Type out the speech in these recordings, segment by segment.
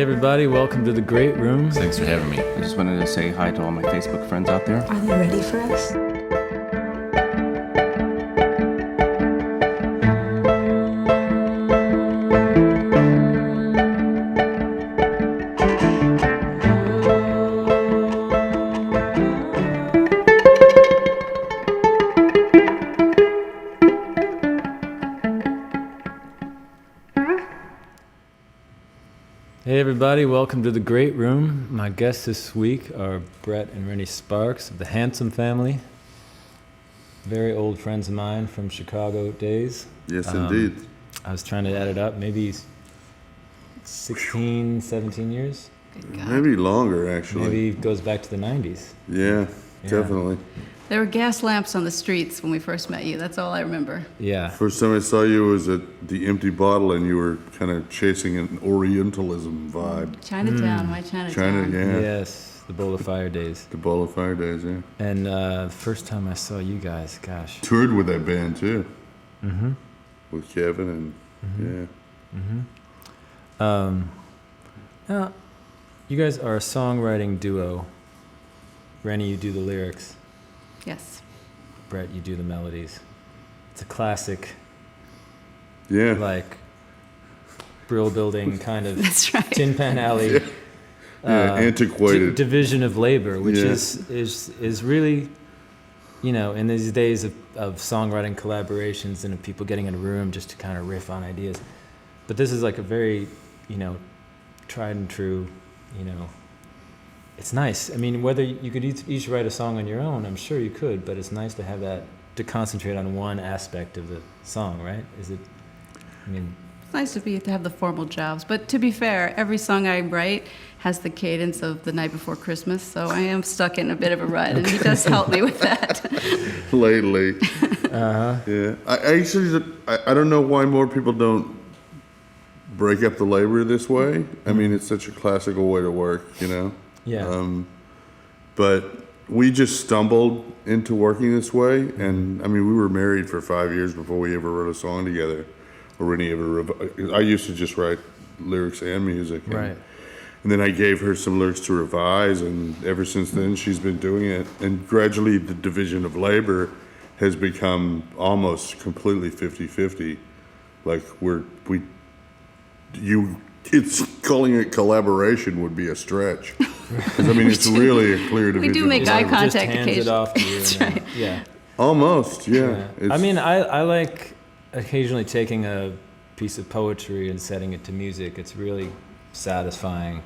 everybody, welcome to the Great Room. Thanks for having me. I just wanted to say hi to all my Facebook friends out there. Are they ready for us? Hey everybody, welcome to the Great Room. My guests this week are Brett and Rennie Sparks of the Handsome family. Very old friends of mine from Chicago days. Yes, indeed. I was trying to add it up, maybe 16, 17 years? Maybe longer, actually. Maybe it goes back to the 90s. Yeah, definitely. There were gas lamps on the streets when we first met you. That's all I remember. Yeah. First time I saw you was at the Empty Bottle, and you were kind of chasing an Orientalism vibe. Chinatown, my Chinatown. Yeah. Yes, the Bowl of Fire days. The Bowl of Fire days, yeah. And the first time I saw you guys, gosh. Toured with that band, too. Mm-hmm. With Kevin and, Now, you guys are a songwriting duo. Rennie, you do the lyrics. Yes. Brett, you do the melodies. It's a classic, yeah. like, brill building kind of That's right. Tin Pan Alley Antiquated. division of labor, which Yeah. is really, you know, in these days of songwriting collaborations and of people getting in a room just to kind of riff on ideas. But this is like a very, you know, tried and true, you know, it's nice. I mean, whether you could each write a song on your own, I'm sure you could, but it's nice to have that, to concentrate on one aspect of the song, right? Is it, I mean... It's nice to have the formal jobs. But to be fair, every song I write has the cadence of The Night Before Christmas, so I am stuck in a bit of a rut, and he does help me with that. Lately. Uh-huh. Yeah. I actually, I don't know why more people don't break up the labor this way. I mean, it's such a classical way to work, you know? Yeah. But we just stumbled into working this way, and I mean, we were married for 5 years before we ever wrote a song together, or any ever. I used to just write lyrics and music, and, Right. And then I gave her some lyrics to revise, and ever since then she's been doing it. And gradually, the division of labor has become almost completely 50-50. Like it's calling it collaboration would be a stretch. Because, I mean, it's really a clear division. We do make eye Just contact hands it occasionally. off to you. That's and then- right. Yeah. Almost, yeah. I mean, I like occasionally taking a piece of poetry and setting it to music. It's really satisfying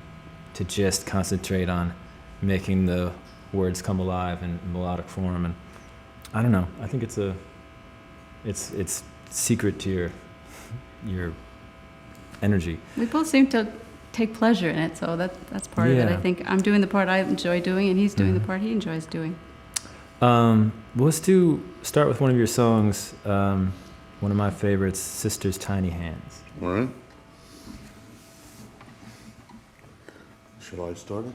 to just concentrate on making the words come alive in melodic form. And I don't know. I think it's secret to your energy. We both seem to take pleasure in it, so that's part of it. Yeah. I think I'm doing the part I enjoy doing, and he's doing the part he enjoys doing. Well, let's start with one of your songs, one of my favorites, Sister's Tiny Hands. All right. Shall I start it?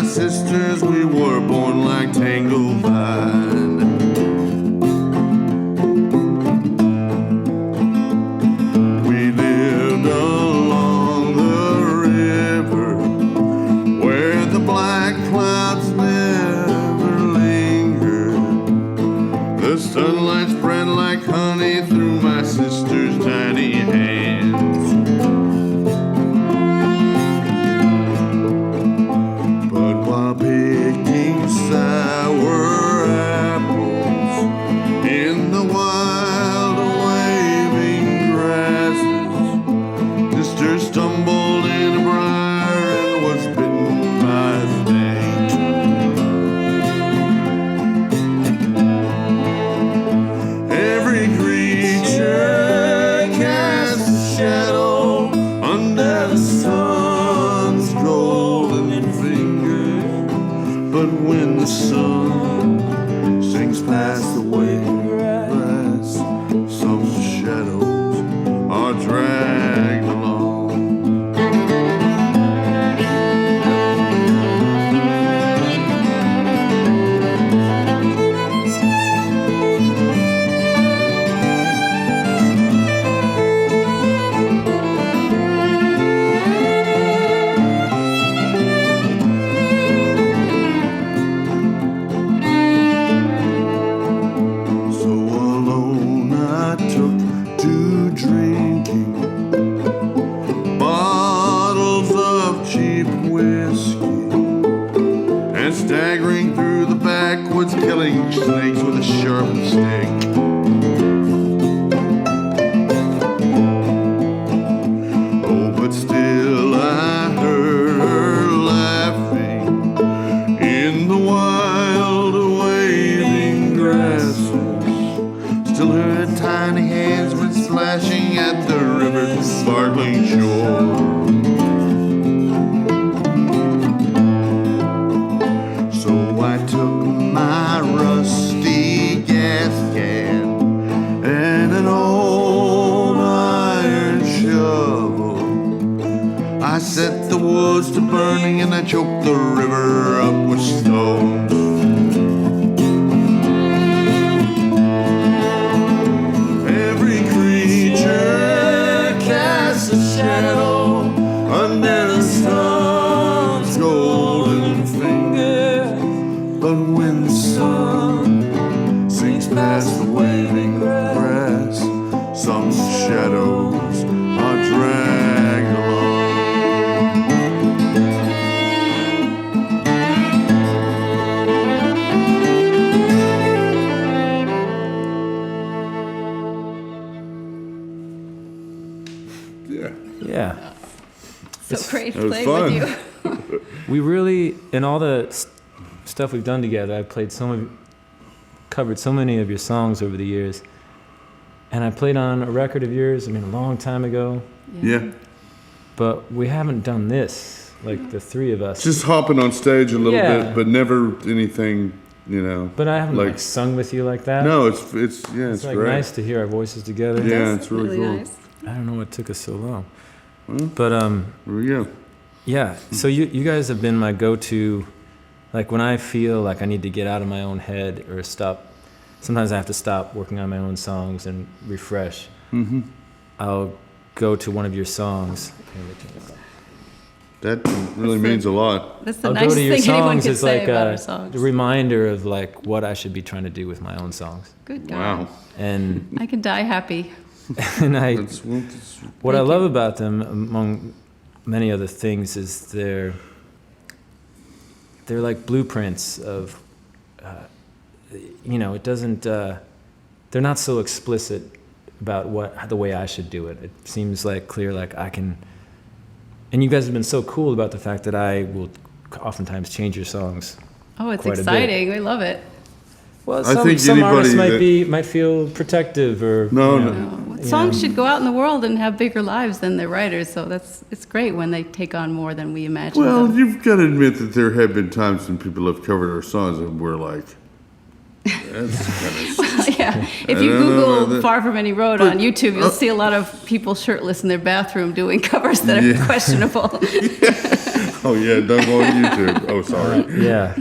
Sisters, we were born like tangled vine. We lived along the river where the black clouds never lingered. The sunlight spread like honey through my sister's tiny hands. Picking sour apples staggering through the backwoods, killing snakes with a sharpened stick. Oh, but still I heard her laughing in the wild waving grasses. Still heard tiny hands went splashing at the river's sparkling shore. So I took my rusty gas can and an old iron shovel. I set the woods to burning and I choked the river up with stones. Every creature casts a shadow under the sun's golden finger. But when the sun sinks past the waving grass, some shadows are dragged along. Yeah. Yeah. So great It was playing fun. with you. We really, in all the stuff we've done together, I've played covered so many of your songs over the years. And I played on a record of yours, a long time ago, Yeah. but we haven't done this, like the three of us. Just hopping on stage a little Yeah. bit, but never anything, But I haven't like- sung with you like that. No, it's it's like great. nice to hear our voices together. Yeah, it's really cool. Nice. I don't know what took us so long. Well, But there we go. yeah, so you guys have been my go-to, like when I feel like I need to get out of my own head or stop. Sometimes I have to stop working on my own songs and refresh. Mm-hmm. I'll go to one of your songs. That really means a lot. That's the I'll go nicest to your thing anyone songs could as say like about our a songs. reminder of like what I should be trying to do with my own songs. Good God. Wow. And I can die happy. and what I Thank love you. about them, among many other things, is they're like blueprints of, it doesn't. They're not so explicit about the way I should do it. It seems like clear, like I can. And you guys have been so cool about the fact that I will oftentimes change your songs. Oh, it's Quite a bit. exciting. We love it. Well, I think some artists anybody might feel protective or No, you no. know, you Songs know. should go out in the world and have bigger lives than their writers. So it's great when they take on more than we imagine. Well, them. you've got to admit that there have been times when people have covered our songs and we're like, that's kind of. Yeah. If I you don't know about Google that. Far From Any Road But- on YouTube, you'll see a lot of people shirtless in their bathroom doing covers that Yeah. are questionable. Oh yeah, don't go on YouTube. Oh, sorry. Yeah.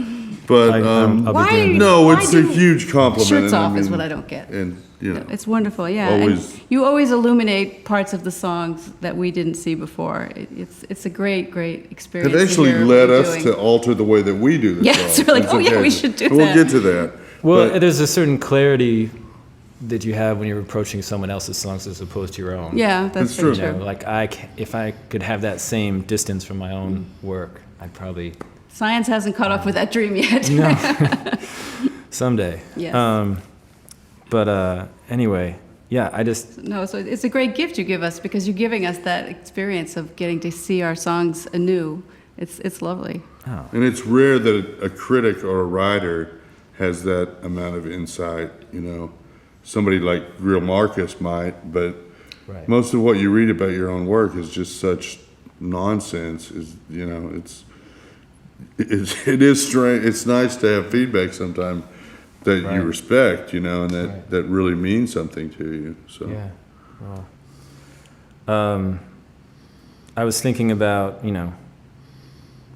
But I'll be Why doing are you- no, why it's a do huge compliment. Shirts and I off is mean, what I don't get. And It's wonderful, yeah. Always- And you always illuminate parts of the songs that we didn't see before. It's a great experience. it actually to hear led what you're us doing. to alter the way that we do the Yeah, songs. it's really- It's oh, yeah, okay. we should do And We'll that. get to that. Well, But- there's a certain clarity that you have when you're approaching someone else's songs as opposed to your own. Yeah, that's It's very true. You know, true. like if I could have that same distance from my own work, I'd probably Science hasn't caught up with that dream yet. someday. Yes. Anyway, yeah, I just No, so it's a great gift you give us because you're giving us that experience of getting to see our songs anew. It's lovely. And it's rare that a critic or a writer has that amount of insight, Somebody like Real Marcus might, but Right. most of what you read about your own work is just such nonsense. It is strange. It's nice to have feedback sometimes that Right. you respect, and that, Right. that really means something to you. So yeah. Well, I was thinking about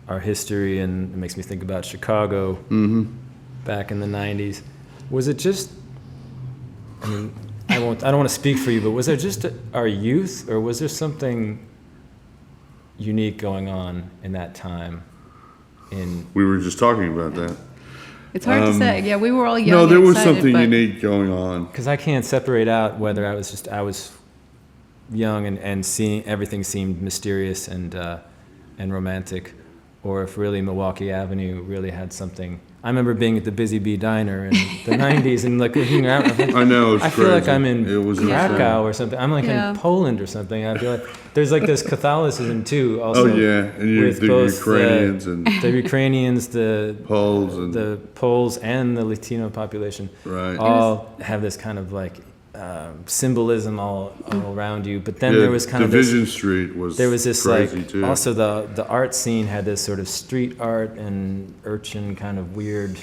our history, and it makes me think about Chicago back in the '90s. Was it just? I mean, I don't want to speak for you, but was there just our youth, or was there something unique going on in that time? we were just talking about that. It's hard to say. Yeah, we were all young. No, there and was excited, something but unique going on. Because I can't separate out whether I was young and seeing everything seemed mysterious and romantic, or if really Milwaukee Avenue really had something. I remember being at the Busy Bee Diner in the 90s and like looking around. I'm like, I know, it's I feel like crazy. I'm in It was Krakow or something. I'm like Yeah. in Poland or something. I feel like there's like this Catholicism too. Also, Oh yeah, and with the both Ukrainians and the Ukrainians, Poles and the Poles and the Latino population right. all have this kind of like symbolism all around you. But then Yeah, there was kind of this. Division Street was There was this crazy like too. also the art scene had this sort of street art and urchin kind of weird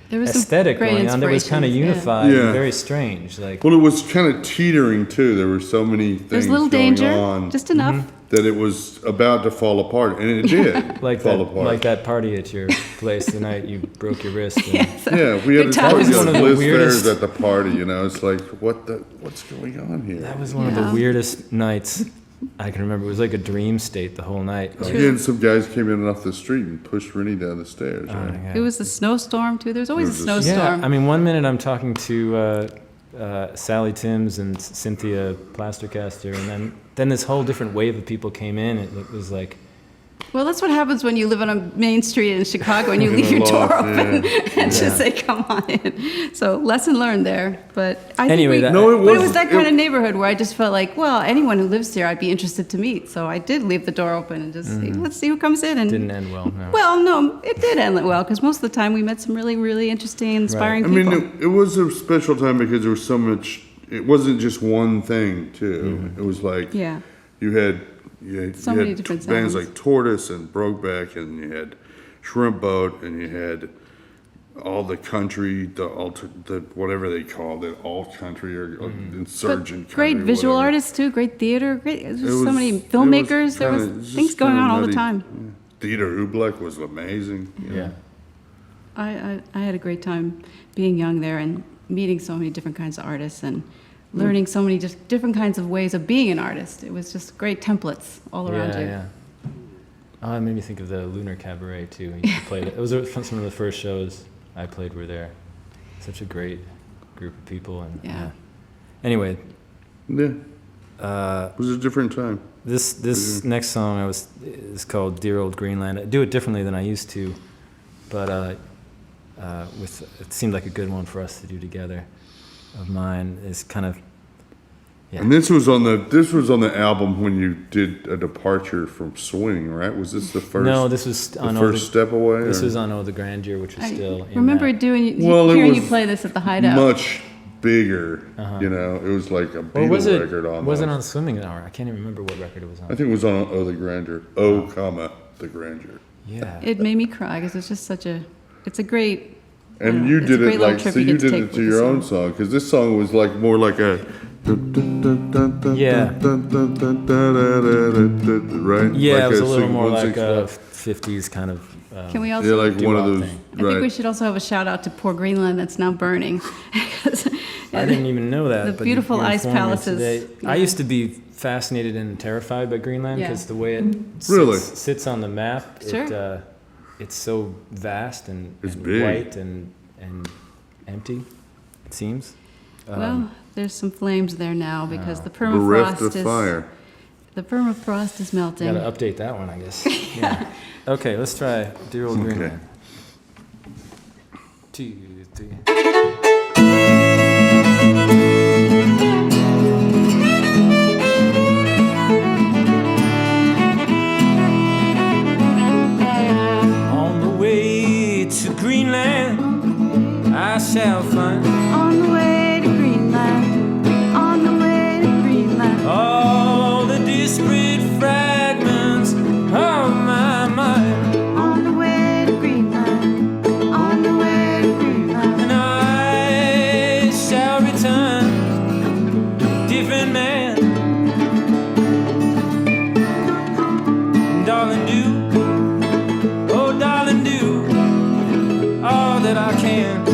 There was some aesthetic great going on that was kind of inspirations, unified Yeah. and very strange. Like Well, it was kind of teetering too. There were so many things There's a little going danger, on just enough. that it was about to fall apart, and it did like fall that, apart. like that party at your place the night you broke your wrist. And, Yeah, we had Good to times. we That was one got of the list weirdest- theirs at the party. You know, it's like what's going on here? That was one of Yeah. the weirdest nights I can remember. It was like a dream state the whole night. Like, Yeah, and some guys came in off the street and pushed Rennie down the stairs. oh my Right? God. It was a snowstorm too. There's always a There was a- snowstorm. Yeah, I mean, one minute I'm talking to Sally Timms and Cynthia Plastercaster, and then this whole different wave of people came in. And it was like, Well, that's what happens when you live on a main street in Chicago and you leave your door loft, open yeah. and Yeah. just say, "Come on in." So, lesson learned there. But I Anyway, think that- No, but it was was- that kind it- of neighborhood where I just felt like, well, anyone who lives here, I'd be interested to meet. So I did leave the door open and just see, let's see who comes in. And didn't end well. No. well, no, it did end well because most of the time we met some really, really interesting, inspiring I mean, people. it was a special time because there was so much. It wasn't just one thing, too. Mm-hmm. It was like Yeah. you had So you many had different bands sounds. like Tortoise and Brokeback, and you had Shrimp Boat, and you had all the country, the whatever they called it, alt country or Mm-hmm. insurgent. But great country, visual whatever. artists too, great theater, great. There's It just so was- many it was filmmakers. There was kinda- just things going kinda on all the nutty. time. Yeah. Dieter Hublek was amazing. you know. Yeah. I had a great time being young there and meeting so many different kinds of artists and learning so many just different kinds of ways of being an artist. It was just great templates all around you. Yeah. Oh, it made me think of the Lunar Cabaret too. You played it. It was some of the first shows I played were there. Such a great group of people, and Yeah. Anyway, Yeah, it was a different time. this next song is called "Dear Old Greenland." I do it differently than I used to, but it seemed like a good one for us to do together. Of mine is kind of. Yeah. And this was on the album when you did a departure from swing, right? Was this the first? No, this was the on first step away. This or? was on "Oh the Grandeur," which was I still. In remember that. doing Well, it hearing you was play this at the Hideout. much bigger. Uh-huh. You know, it was like a Or Beatle was it? record on. Was it on Swimming Hour? I can't even remember what record it was on. I think it was on Oh the Grandeur. Oh, comma the Grandeur. Yeah. It made me cry because it's just such a. It's a great. And know, you it's did a great it little like trip so. you You get to did take it to with the your own song. song because this song was like more like a. Yeah. Right. Yeah, Like it was a little more 1/6 like a 50s kind of. Can we also? Yeah, like one of doo-wop those. thing. I think we should also have a shout out to poor Greenland that's now burning. I didn't even know that. The but beautiful you ice informed me palaces. today. Yeah. I used to be fascinated and terrified by Greenland Yeah. because the way it Really? sits on the map, Sure. it's so vast and, It's and big. white and empty, it seems. Well, there's some flames there now because the Bereft permafrost of is fire. the permafrost is melting. Got to update that one, I guess. Yeah. Okay, let's try "Dear Old Greenland." 2, 3. On the way to Greenland, I shall find On the way to Greenland, on the way to Greenland. all the disparate fragments of my mind, On the way to Greenland, on the way to Greenland. and I shall return, different man. Darling, do, oh darling, do all that I can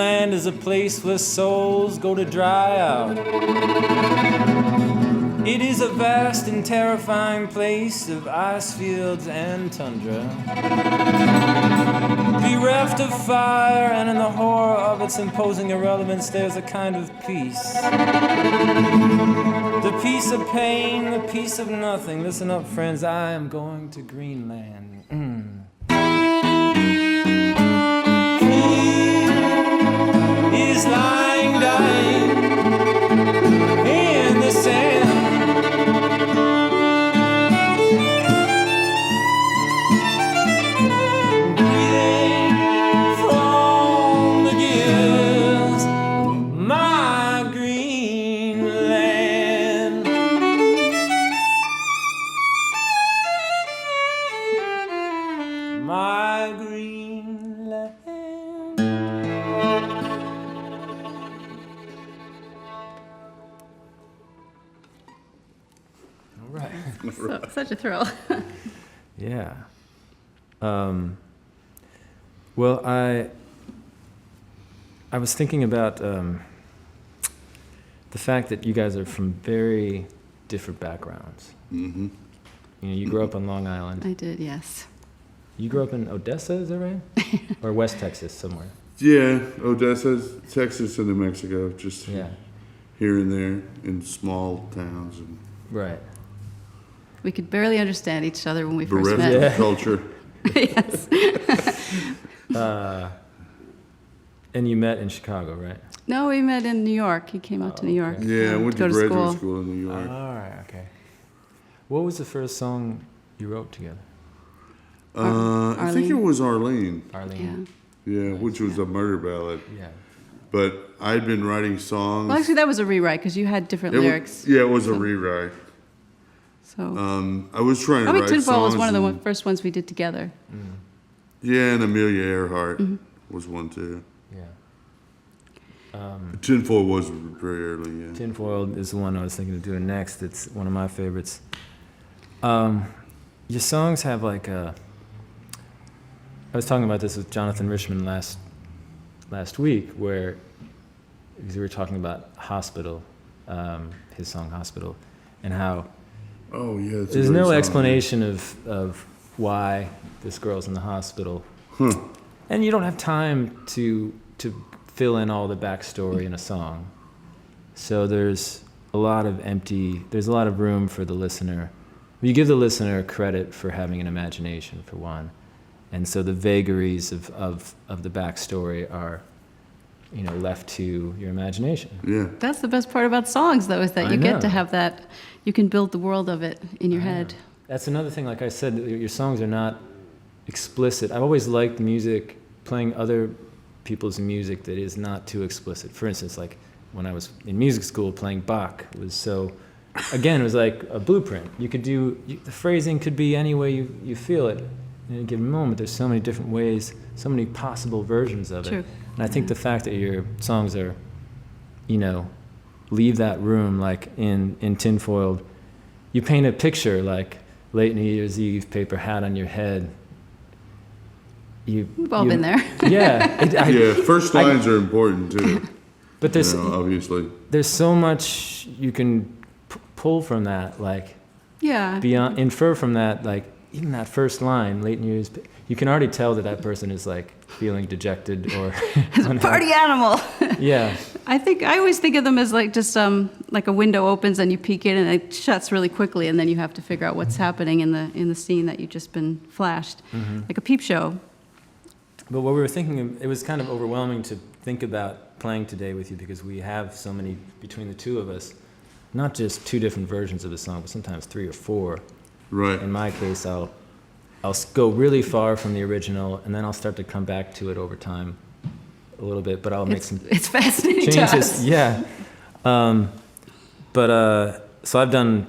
Greenland is a place where souls go to dry out. It is a vast and terrifying place of ice fields and tundra. Bereft of fire, and in the horror of its imposing irrelevance, there's a kind of peace. The peace of pain, the peace of nothing. Listen up, friends, I am going to Greenland. He is lying, dying in the sand. Such a thrill. Yeah. Well, I was thinking about the fact that you guys are from very different backgrounds. Mm-hmm. You know, you grew up on Long Island. I did, yes. You grew up in Odessa, is that right? Or West Texas, somewhere. Yeah, Odessa, Texas, and New Mexico, just Yeah. here and there in small towns and Right. We could barely understand each other when we first bereft met. of culture. Yes. And you met in Chicago, right? No, we met in New York. He came out to New York. okay. Yeah, I went to go graduate school in New York. All right, okay. What was the first song you wrote together? I think it Arlene. was Arlene. Yeah. Arlene? Yeah, which was a murder ballad. Yeah. But I'd been writing songs. Well, actually, that was a rewrite because you had different lyrics. Yeah, it was a rewrite. So I was trying to probably write Tinfoil songs. was one of the and- first ones we did together. Yeah, and Amelia Earhart was one too. Yeah. Tinfoil was very early, yeah. Tinfoil is the one I was thinking of doing next. It's one of my favorites. Your songs have like a... I was talking about this with Jonathan Richman last week, because we were talking about Hospital, his song Hospital, and how Oh, yeah. That's a there's great no song. explanation of why this girl's in the hospital. And you don't have time to fill in all the backstory in a song. So there's a lot of room for the listener. You give the listener credit for having an imagination, for one. And so the vagaries of the backstory are, left to your imagination. Yeah. That's the best part about songs, though, is that I you get know. to have that. You can build the world of it in your head. That's another thing, like I said, your songs are not explicit. I've always liked music, playing other people's music that is not too explicit. For instance, like when I was in music school, playing Bach was so, again, it was like a blueprint. You could the phrasing could be any way you feel it in a given moment. There's so many different ways, so many possible versions of it. True. And I think the fact that your songs are, leave that room, like in Tinfoil, you paint a picture like late New Year's Eve, paper hat on your head. We've all been there. Yeah. Yeah, first lines are important too. But there's obviously. there's so much you can pull from that, like Yeah. infer from that, like even that first line, late New Year's. You can already tell that person is like feeling dejected or It's a party animal. Yeah. I always think of them as like just like a window opens and you peek in and it shuts really quickly and then you have to figure out what's happening in the scene that you've just been flashed, like a peep show. But what we were thinking of, it was kind of overwhelming to think about playing today with you because we have so many between the two of us, not just two different versions of the song, but sometimes 3 or 4. Right. In my case, I'll go really far from the original, and then I'll start to come back to it over time a little bit, but I'll make some It's fascinating to changes. us. Yeah. So I've done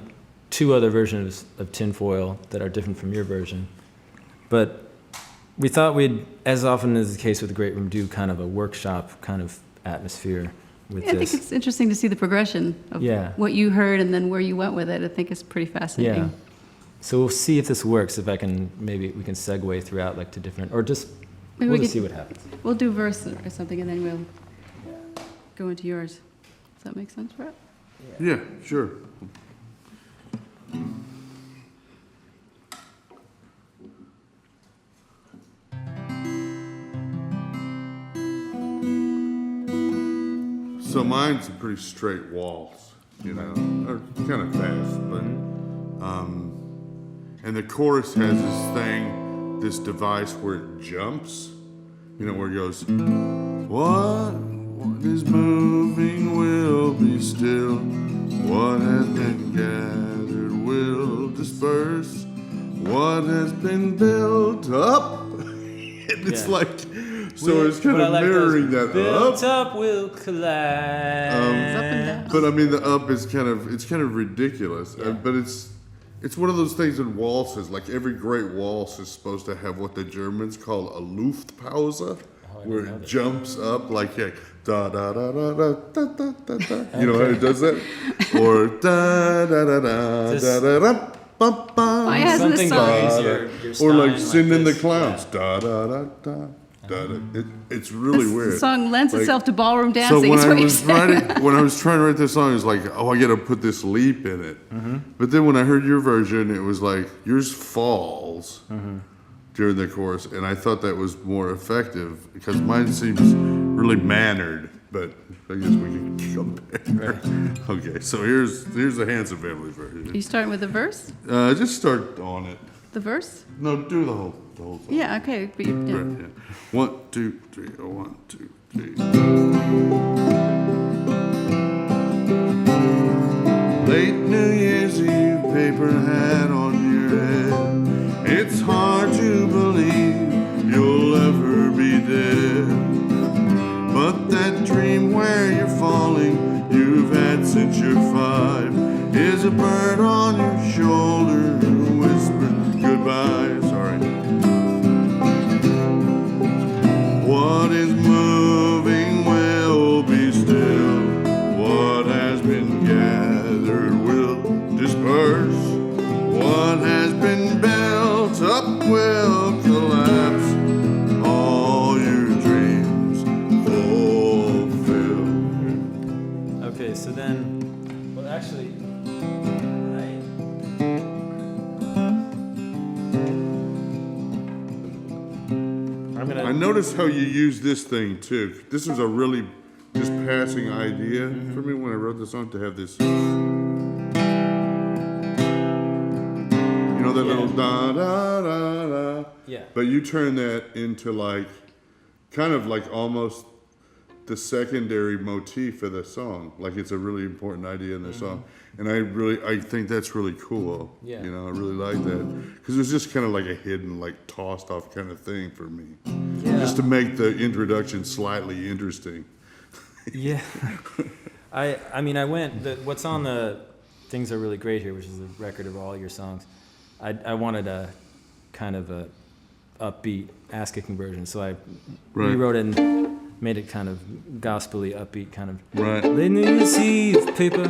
2 other versions of Tinfoil that are different from your version. But we thought we'd, as often is the case with the Great Room, do kind of a workshop kind of atmosphere with I think this. it's interesting to see the progression of Yeah. what you heard and then where you went with it. I think it's pretty fascinating. Yeah. So we'll see if this works, if we can segue throughout like to different, or just Maybe We'll we just see could, what happens. we'll do verse or something, and then we'll go into yours. Does that make sense, Brett? Yeah, sure. So mine's a pretty straight waltz, you know, or kind of fast, but and the chorus has this thing, this device where it jumps, you know, where it goes, what is moving will be still, what has been gathered will disperse, what has been built up, and it's Yeah. like, so it's kind of mirroring that built up. up will collapse. Up and down. But I mean, the up is kind of ridiculous. Yeah. But it's one of those things in waltzes. Like every great waltz is supposed to have what the Germans call a Luftpause, where it jumps up like da da da da da da da da da. You know how it does that? Or da da da da da da da. Why hasn't this Something song? brings your Or like Stein sending the this. clowns. Da da da da da da. It's really This weird. song lends Like, itself to ballroom so dancing. when is I what you're was saying. when I was trying to write this song, it was like, oh, I got to put this leap in it. But then when I heard your version, it was like yours falls during the chorus, and I thought that was more effective because mine seems really mannered. But I guess we can compare. Okay, so here's the Hanson family version. You starting with the verse? Just start on it. The verse? No, do the whole song. Yeah, okay. But yeah. Right, yeah. 1, 2, 3. 1, 2, 3. Late New Year's Eve, paper hat on your head. It's hard to believe you'll ever be dead. But that dream where you're falling, you've had since you're 5, is a bird on your shoulder whispering goodbye. Sorry. What is moving will be still. What has been gathered will disperse. What has been built up will collapse. All your dreams fulfill. Okay, so then, well, actually, I'm gonna. I noticed how you use this thing too. This was a really just passing idea for me when I wrote the song to have this. You know that little da da da da. Yeah. But you turn that into like, kind of like almost the secondary motif of the song. Like it's a really important idea in the song. And I think that's really cool. Yeah. You know, I really like that. Because it was just kind of like a hidden, like tossed off kind of thing for me. Yeah. Just to make the introduction slightly interesting. Yeah. I mean, what's on the Things Are Really Great Here, which is a record of all your songs. I wanted a kind of a upbeat ass-kicking version, so I rewrote it and made it kind of gospel-y, upbeat kind of. Right. Late New Year's Eve, paper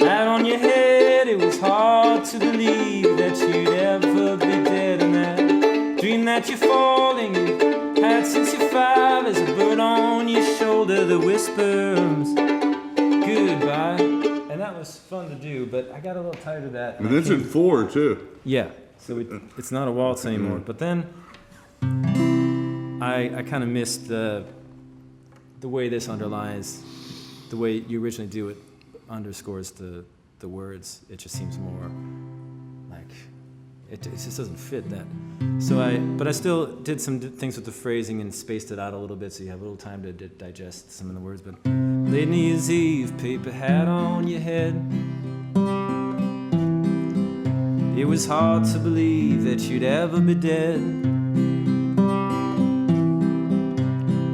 out on your head. It was hard to believe that you'd ever be dead, and that dream that you're falling, you've had since you're 5, is a bird on your shoulder that whispers goodbye. And that was fun to do, but I got a little tired of that. And it's in 4 too. Yeah, so it's not a waltz anymore. But then I kind of missed the way this underlies, the way you originally do it underscores the words. It just seems more like it just doesn't fit that. But I still did some things with the phrasing and spaced it out a little bit so you have a little time to digest some of the words. But late New Year's Eve, paper hat on your head. It was hard to believe that you'd ever be dead.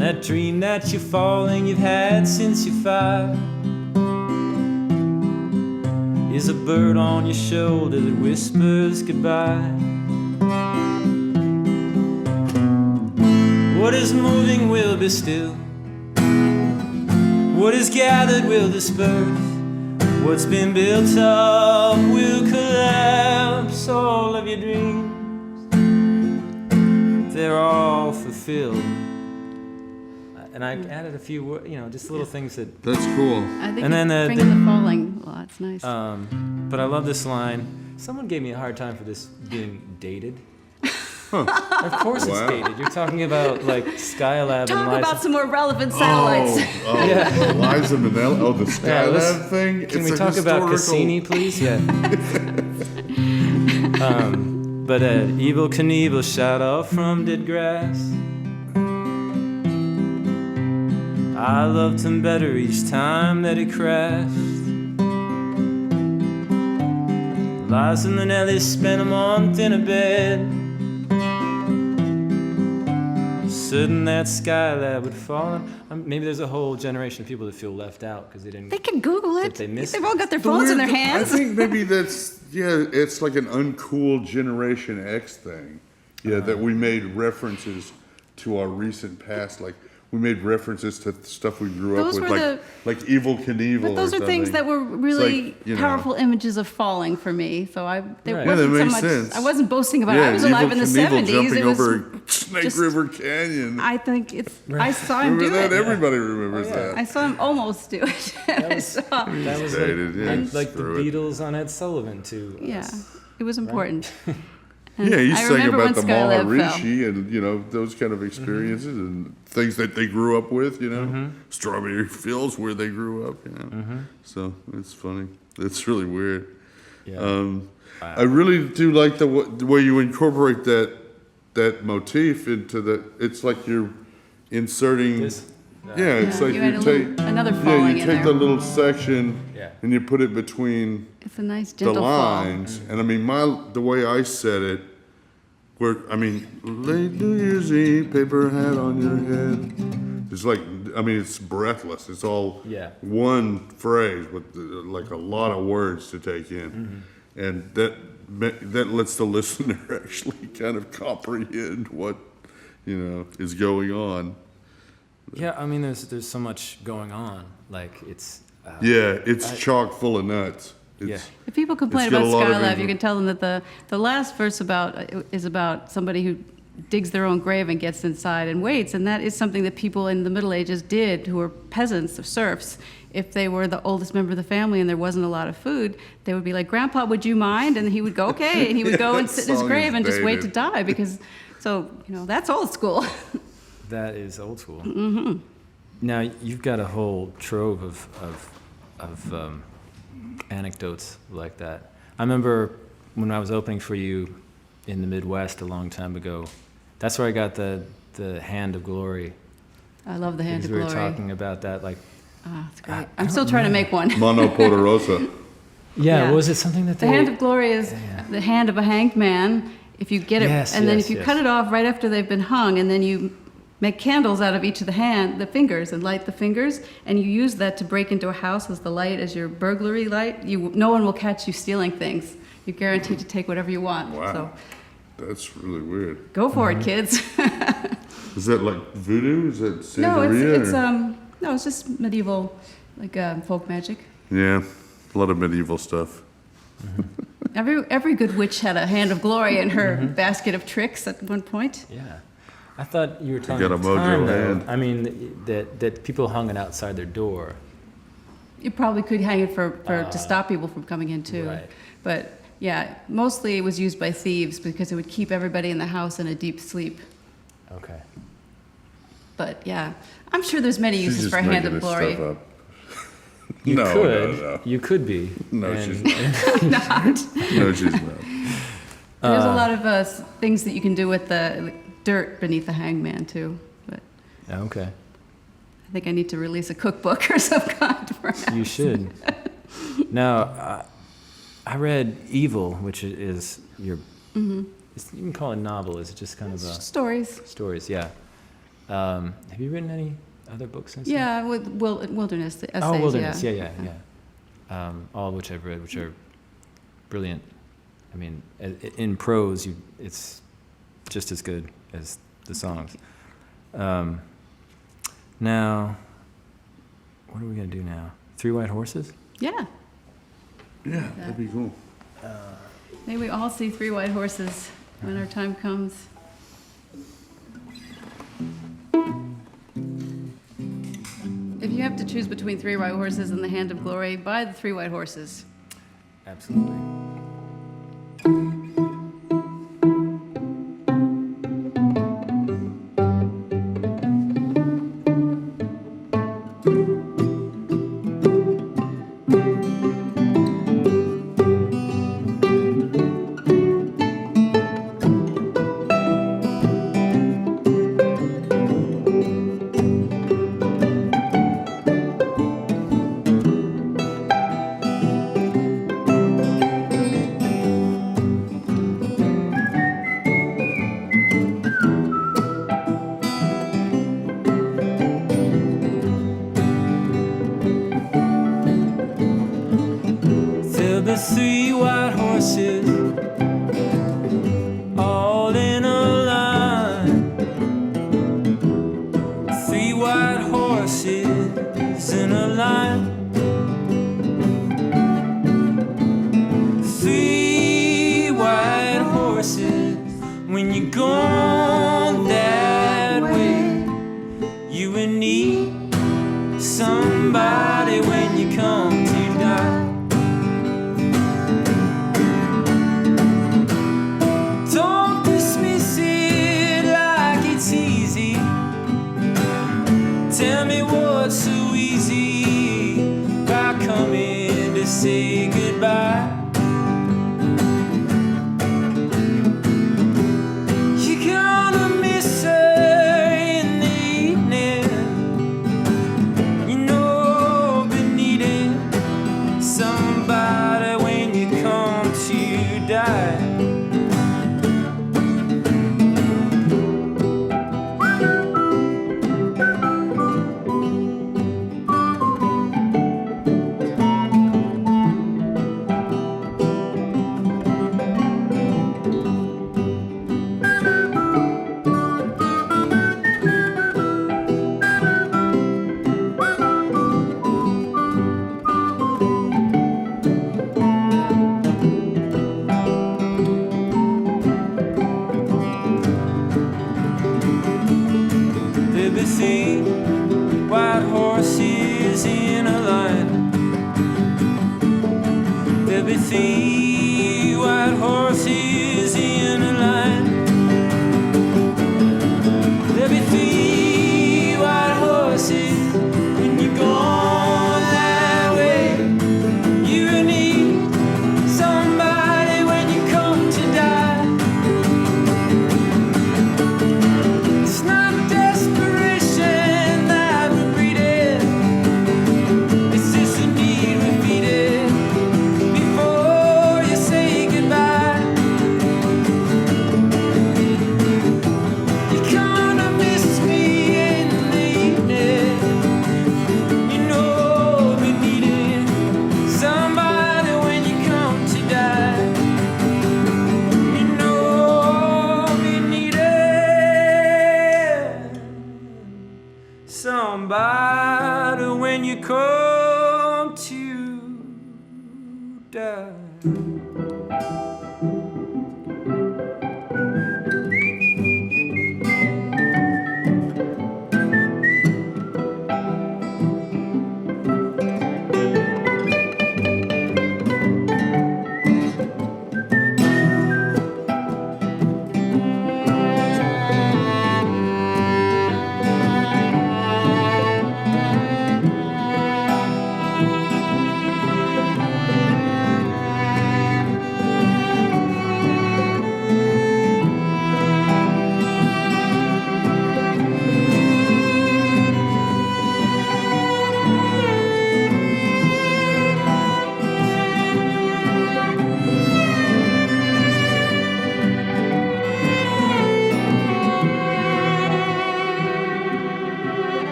That dream that you're falling, you've had since you're 5, is a bird on your shoulder that whispers goodbye. What is moving will be still. What is gathered will disperse. What's been built up will collapse. All of your dreams, they're all fulfilled. field. And I added a few, just little things that. That's cool. I think And then bringing the falling a lot. It's nice. But I love this line. Someone gave me a hard time for this being dated. Of course it's dated. You're talking about like Skylab Talk and Liza. about some more relevant satellites. Liza Minnelli. Oh, the Skylab thing. Can It's we a talk about historical- Cassini, please? Yeah. But Evel Knievel shot off from dead grass. I loved him better each time that he crashed. Liza Minnelli spent a month in a bed, certain that Skylab would fall. Maybe there's a whole generation of people that feel left out because they didn't. They can Google it. They missed They've all got their The phones in weird- their hands. I think maybe it's like an uncool Generation X thing. Yeah, that we made references to our recent past, like we made references to stuff we grew Those up with, were like Evel Knievel. But those or are things something. that were really It's like, powerful images of falling for me. So Right. Yeah, wasn't that so makes much. sense. I wasn't boasting about it. Yeah, I was alive Evel in the Knievel 70s. jumping It was over Snake just- River Canyon. I think it's. I saw him Remember do that? it. Everybody remembers I that. saw him almost do it. That was, So, that was Dated, yeah, like the screw it. Beatles on Ed Sullivan too. yeah, it was important. And Yeah, he I sang remember about the when Skylab fell. Maharishi and those kind of experiences and things that they grew up with. Strawberry fields where they grew up. So it's funny. It's really weird. Yeah. I really do like the way you incorporate that motif into the. It's like you're inserting. This- Yeah, it's like you you had take another yeah, falling you in take there. the little section Yeah. and you put it between It's a nice the gentle fall. lines, and I mean the way I said it, late New Year's Eve, paper hat on your head. It's like, it's breathless. It's all one phrase with like a lot of words to take in, and that lets the listener actually kind of comprehend what is going on. Yeah, I mean, there's so much going on. Like it's. It's chock full of nuts. It's, If people complain It's got about a lot of Skylab, you info. can tell them that the last verse is about somebody who digs their own grave and gets inside and waits, and that is something that people in the Middle Ages did who were peasants or serfs. If they were the oldest member of the family and there wasn't a lot of food, they would be like, "Grandpa, would you mind?" And he would go, "Okay," and he would go and sit in his song grave is and just wait to dated. die because, that's old school. That is old school. Mm-hmm. Now you've got a whole trove of anecdotes like that. I remember when I was opening for you in the Midwest a long time ago. That's where I got the Hand of Glory. I love the Hand Because of we Glory. were talking about that, like. It's great. I'm still trying to make one. Mano Poderosa. Yeah, was it something that The Hand of Glory is the hand of a hanged man. If you get it, and then if you cut it off right after they've been hung, and then you make candles out of each of the fingers, and light the fingers, and you use that to break into a house as the light, as your burglary light. No one will catch you stealing things. You're guaranteed to take whatever you want. Wow. So That's really weird. go for it, kids. Is that like voodoo? Is that No, Santeria? it's just medieval, like folk magic. Yeah, a lot of medieval stuff. Every good witch had a Hand of Glory in her basket of tricks at one point. Yeah. I thought you were talking got a at the mojo time, though, hand. I mean, that people hung it outside their door. You probably could hang it to stop people from coming in too. Right. But yeah, mostly it was used by thieves because it would keep everybody in the house in a deep sleep. Okay. But yeah, I'm sure there's many She's uses just for a Hand making of this Glory. stuff up. You No, could. no. You could be. No, And- she's not. No, she's not. There's a lot of things that you can do with the dirt beneath the hangman too. But Okay. I think I need to release a cookbook or some kind. Perhaps. You should. Now, I read Evil, which is your. You can call it a novel. Is it just kind of a Stories. stories? Yeah. Have you written any other books since? then? Yeah, with wilderness essays. Oh, Wilderness. Yeah. Yeah. All of which I've read, which are brilliant. I mean, in prose, it's just as good as the songs. Now, what are we gonna do now? Three White Horses? Yeah. Yeah, that'd be cool. May we all see Three White Horses when our time comes. If you have to choose between Three White Horses and The Hand of Glory, buy the Three White Horses. Absolutely. The three white horses all in a line. Three white horses in a line. Three white horses. When you're gone that way, you will need somebody when you come to die. Tell me what's so easy by coming to say goodbye. You're gonna miss her in the evening. You know, been needing somebody when you come to die. White horses in a line. There'll be three white horses in a line. There'll be three white horses when you're gone that way. You will need somebody when you come to die. It's not desperation that we're breeding. It's just a need we feed it before you say goodbye. You're gonna miss me in the evening. You know I've been needing somebody when you come to die. You know I've been needing somebody when you come to die.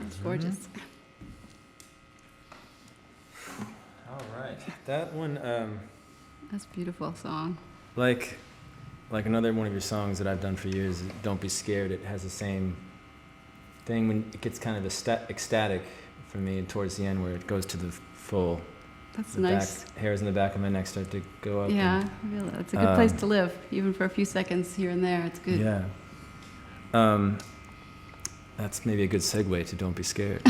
It's gorgeous. All right. That one, That's a beautiful song. like another one of your songs that I've done for years, Don't Be Scared, it has the same thing when it gets kind of ecstatic for me towards the end where it goes to the full. That's The nice. hairs in the back of my neck start to go up. Yeah, really, it's a good place to live, even for a few seconds here and there. It's good. Yeah. That's maybe a good segue to Don't Be Scared,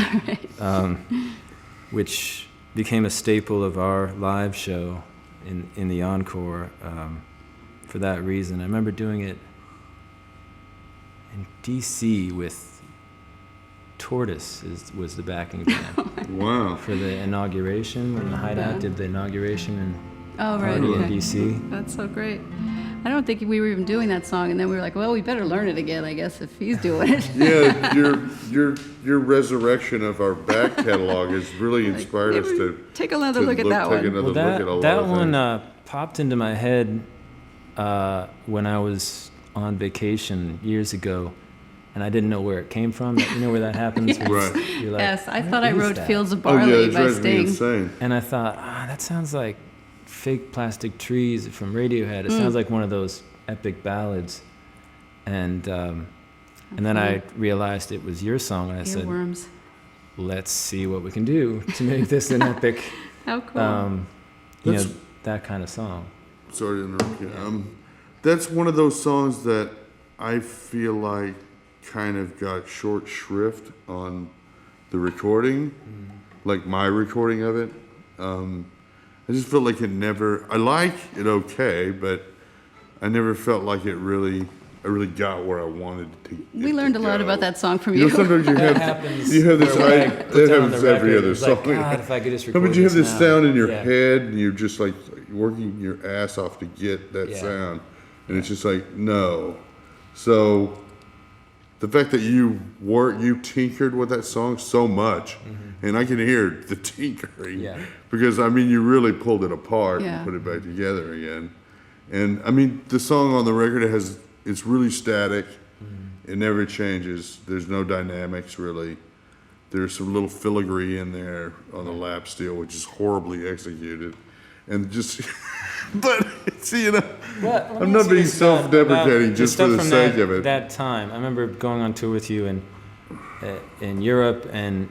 which became a staple of our live show in the encore for that reason. I remember doing it in D.C. with Tortoise was the backing band Wow. for the inauguration, when the Hideout did the inauguration and Oh, right. party in Okay. D.C. That's so great. I don't think we were even doing that song, and then we were like, well, we better learn it again, I guess, if he's doing it. Yeah, your resurrection of our back catalog has really inspired us to Take another look at that take one. another Well, look at a lot that of one things. popped into my head when I was on vacation years ago, and I didn't know where it came from. You know where that happens? Yes. Right. You're like, Yes, I "Where thought I is wrote that?" Fields of Oh yeah, Barley it by drives me Sting. insane. And I thought, that sounds like Fake Plastic Trees from Radiohead. It sounds like one of those epic ballads. And then I realized it was your song, and I said, Earworms. let's see what we can do to make this an epic, How cool. That's- that kind of song. Sorry to interrupt you. That's one of those songs that I feel like kind of got short shrift on the recording, like my recording of it. I just felt like it never. I like it okay, but I never felt like I really got where I wanted to. We learned a lot about that song from You you. know, sometimes you have happens this where idea. I put That down the happens every record, other it's like, song. God, if I could just No, record but you have this now. sound in your Yeah. head, and you're just like working your ass off to get that Yeah. sound, and it's just like no. So the fact that you tinkered with that song so much, and I can hear the tinkering, Yeah. because I mean you really pulled it apart Yeah. and put it back together again. And I mean the song on the record it's really static. It never changes. There's no dynamics really. There's some little filigree in there on the lap steel, which is horribly executed, and just. But see, Well, let I'm me not ask you being this stuff self-deprecating about just stuff for the from sake of it. That time, I remember going on tour with you in Europe, and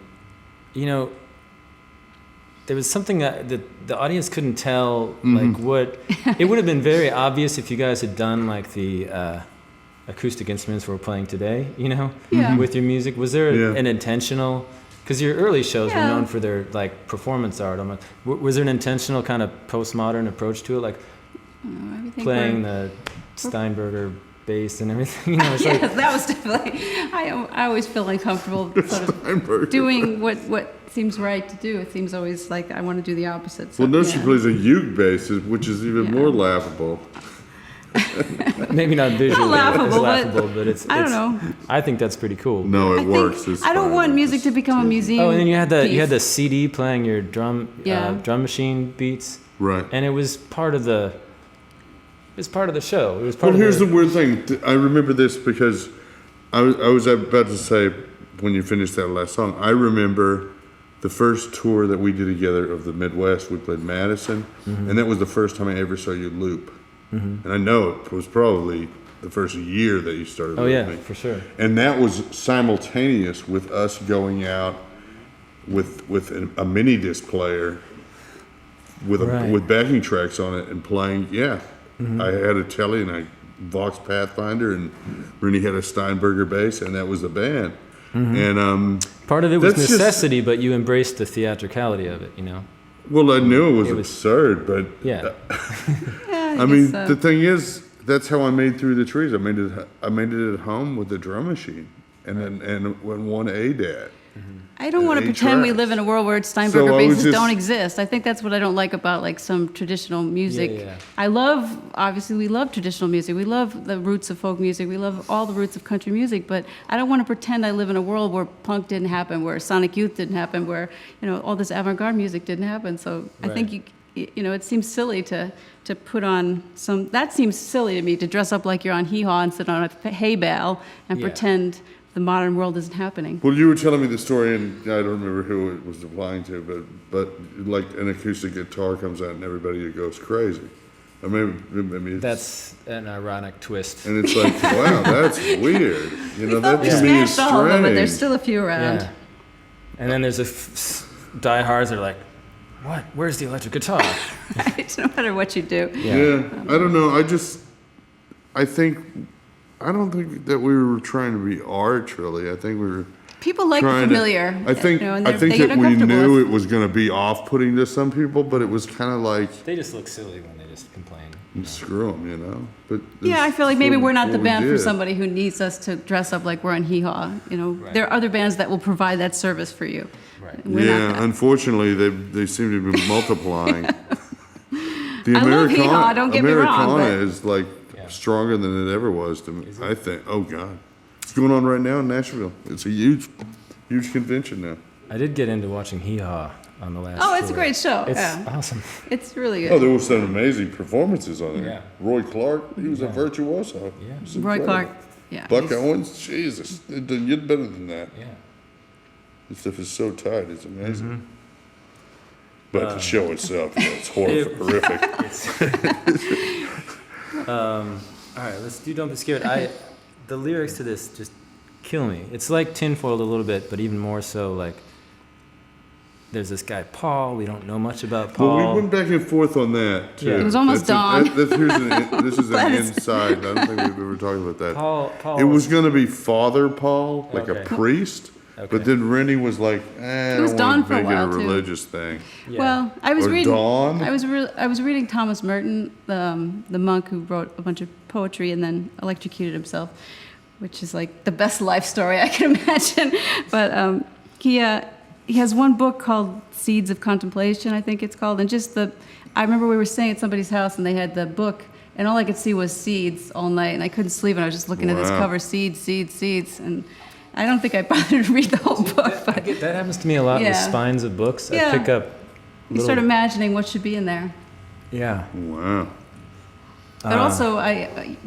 there was something that the audience couldn't tell, like what. It would have been very obvious if you guys had done like the acoustic instruments we're playing today, Yeah. with your music. Was there Yeah. an intentional? Because your early shows were Yeah. known for their like performance art. Was there an intentional kind of postmodern approach to it, like I think playing we're- the Steinberger bass and everything? It's Yes, like, that was definitely. I always feel uncomfortable sort of Steinberger. doing what seems right to do. It seems always like I want to do the opposite. So, Well, no, she yeah. plays a uke bass, which is even Yeah. more laughable. maybe not visually laughable, but it's. I don't it's- know. I think that's pretty cool. No, it I works. think It's I don't fine. want music It's to become a museum. Oh, and then you had the piece. CD playing your drum Yeah. drum machine beats, right. and it was part of the. It was part of the show. It was part Well, of here's the weird thing. I remember this because I was about to say when you finished that last song. I remember the first tour that we did together of the Midwest. We played Madison, and that was the first time I ever saw you loop. And I know it was probably the first year that you started Oh yeah, looping. for sure. And that was simultaneous with us going out with a mini disc player Right. with backing tracks on it and playing. Yeah, I had a Telly and a Vox Pathfinder, and Rooney had a Steinberger bass, and that was the band. And Part of it was That's just- necessity, but you embraced the theatricality of it. well, I knew it was It was- absurd, but Yeah. Yeah, I mean, guess so. the thing is, that's how I made Through the Trees. I made it at home with the drum machine, and one ADAT. I don't want to 8 pretend we tracks. live in a world where So Steinberger I was basses just- don't exist. I think that's what I don't like about like some traditional music. Yeah. Obviously we love traditional music. We love the roots of folk music. We love all the roots of country music, but I don't want to pretend I live in a world where punk didn't happen, where Sonic Youth didn't happen, where, all this avant-garde music didn't happen. So I think it seems silly to put on that seems silly to me, to dress up like you're on Hee Haw and sit on a hay bale and Yeah. pretend the modern world isn't happening. Well, you were telling me the story, and I don't remember who it was applying to, but like an acoustic guitar comes out and everybody goes crazy. I mean, That's an ironic twist. and it's like, wow, that's weird. We thought That we to me is smashed all of them, but there's strange. still a few around. Yeah. And then there's diehards that are like, what? Where's the electric guitar? Right? No matter what you do. Yeah, I don't know. I don't think that we were trying to be arch, really. I think we were People like the trying to. familiar. I think and I they think get that we uncomfortable knew with- it was going to be off-putting to some people, but it was kind of like They just look silly when they just complain. screw them, you know. But Yeah, I feel like maybe we're not the what we band for did. somebody who needs us to dress up like we're on Hee Haw. You know, Right. there are other bands that will provide that service for you. Right. We're not Yeah, that. unfortunately, they seem to be multiplying. The I love Hee Haw, don't get me wrong, Americana but- is like Yeah. stronger than it ever was to me. I think. Oh God, it's going on right now in Nashville. It's a huge convention now. I did get into watching Hee Haw on the last Oh, it's a tour. great show. It's Yeah. awesome. It's really Oh, good. there were some amazing performances on there. Yeah. Roy Clark, he was a virtuoso. Yeah. It was Roy incredible. Clark. Yeah. Buck he's- Owens, Jesus, it doesn't get better than that. Yeah. This stuff is so tight, it's amazing. Mm-hmm. But the show itself, yeah, it's horrific. All right, let's do Don't Be Scared. The lyrics to this just kill me. It's like Tinfoil a little bit, but even more so like there's this guy Paul. We don't know much about Paul. Well, we went back and forth on that too. Yeah. It was almost dawn. dawn. This is That an is- inside. I don't think we've ever talked about that. Paul. It was going to be Father Paul, like a Okay. priest, Okay. but then Rennie was like, I was don't Dawn want for to a make it a while, too. religious thing. Yeah. Well, I was Or reading. Dawn? I was reading Thomas Merton, the monk who wrote a bunch of poetry and then electrocuted himself, which is like the best life story I can imagine. But he has one book called Seeds of Contemplation, I think it's called, and just I remember we were staying at somebody's house and they had the book, and all I could see was seeds all night, and I couldn't sleep, and I was just looking at this Wow. cover, seeds, seeds, seeds, and I don't think I bothered to read the whole book, but That happens to me a lot with Yeah. spines of books. Yeah. I pick up you little, start imagining what should be in there. yeah. Wow. But also,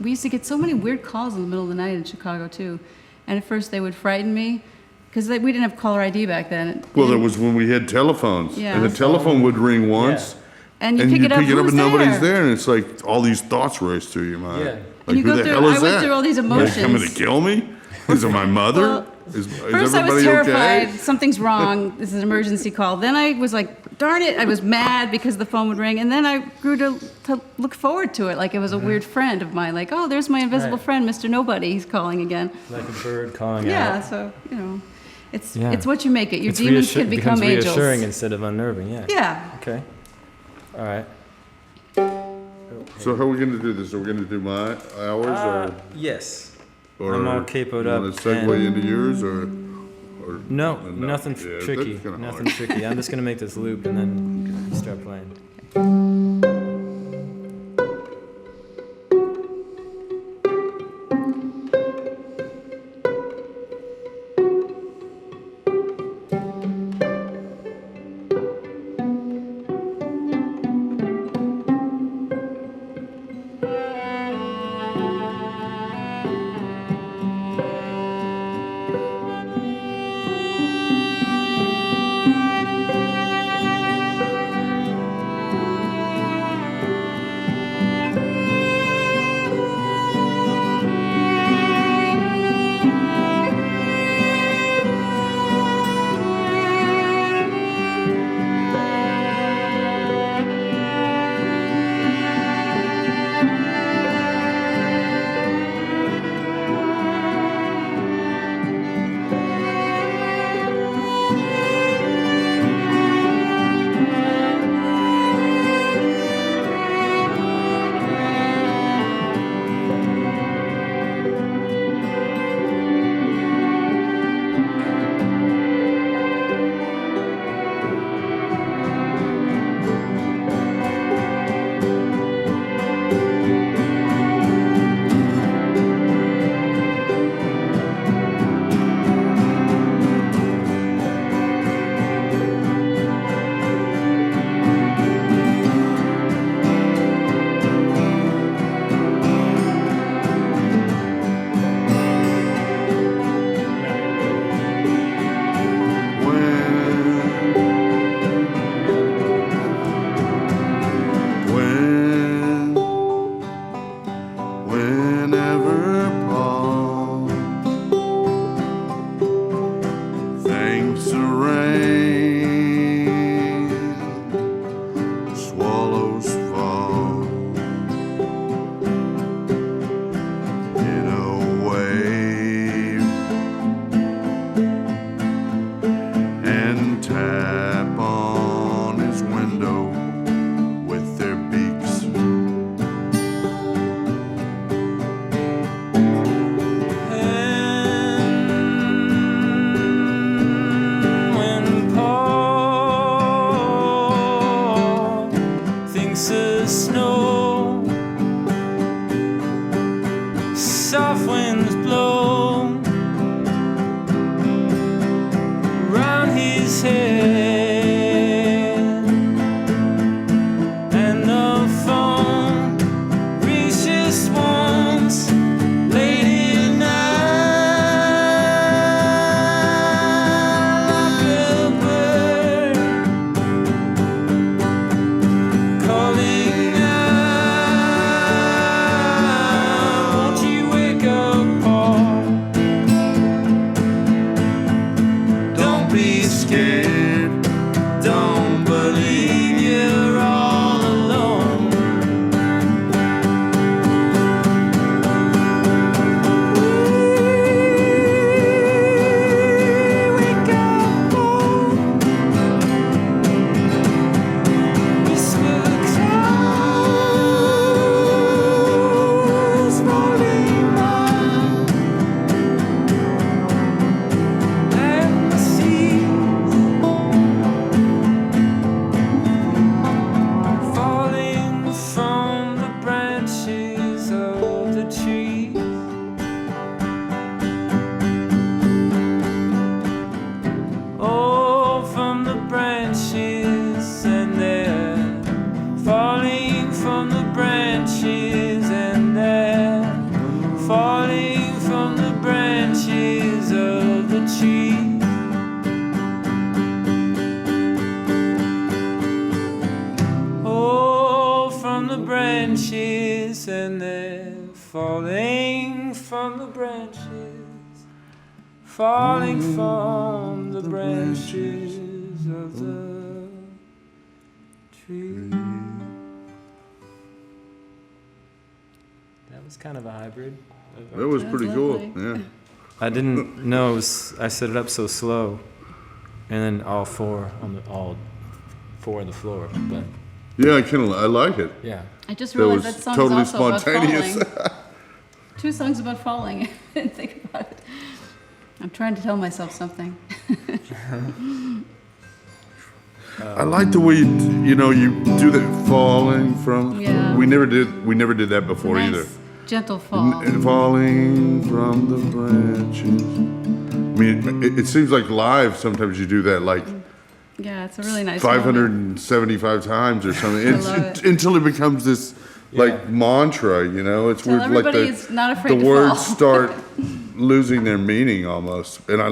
we used to get so many weird calls in the middle of the night in Chicago too, and at first they would frighten me because we didn't have caller ID back then. Well, that was when we had telephones, Yeah. and the telephone would ring once, and you and pick you it up, pick it up who's and nobody's there? there, and it's like all these thoughts race through your mind. Yeah. Like, And you who go the through- hell is I went that? through all these Are they coming to emotions. kill me? Is it my mother? Well, is First, I everybody was terrified. okay? Something's wrong. This is an emergency call. Then I was like, darn it. I was mad because the phone would ring. And then I grew to look forward to it like it was a weird friend of mine. Like, oh, there's my invisible Right. friend, Mr. Nobody. He's calling again. Like a bird calling Yeah, out. so, you know, it's Yeah. it's what you make it. Your It's demons can becomes become angels. reassuring instead of unnerving. Yeah. Yeah. Okay. All right. So how are we going to do this? Are we going to do my hours Yes. or I'm all capoed you up want to segue and- into yours or No, No, nothing yeah, tricky. that's kinda Nothing hard. tricky. I'm just gonna make this loop and then start playing. branches, and they're falling from the branches, and they're falling from the branches of the tree. Oh, from the branches, and they're falling from the branches, falling from the branches of the tree. That was kind of a hybrid. That was pretty cool. lovely. Yeah. I didn't know it was, I set it up so slow, and then all four on the floor. But Yeah, I like it. yeah, I just That realized was that song's totally also spontaneous. about falling. 2 songs about falling. I didn't think about it. I'm trying to tell myself something. I like the way you do that falling from. Yeah. We never did that before Nice, either. gentle fall. And falling from the branches. I mean, it seems like live sometimes you do that like Yeah, it's a really nice moment. 575 times or something. I love it. Until it becomes this like mantra, It's Till weird, like everybody's not afraid the to words fall. start losing their meaning almost, and I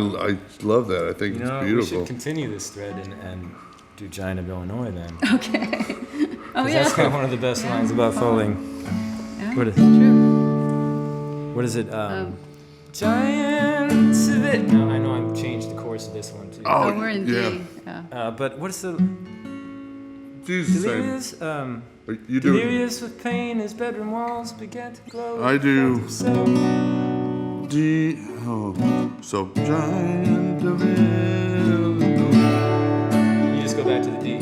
love that. I think you it's know, we beautiful. should continue this thread and do Giant of Illinois then. Okay. Oh 'Cause yeah. that's kind of one of the best lines about falling. Yeah, What is- true. What is it? Giants of it. No, I know I've changed the course of this one too. Oh, we're in yeah. D. Yeah. But what is the Jesus, delirious? you do. Delirious with pain, his bedroom walls began to glow. I do. Himself. D. Oh, so giant of Illinois. You just go back to the D.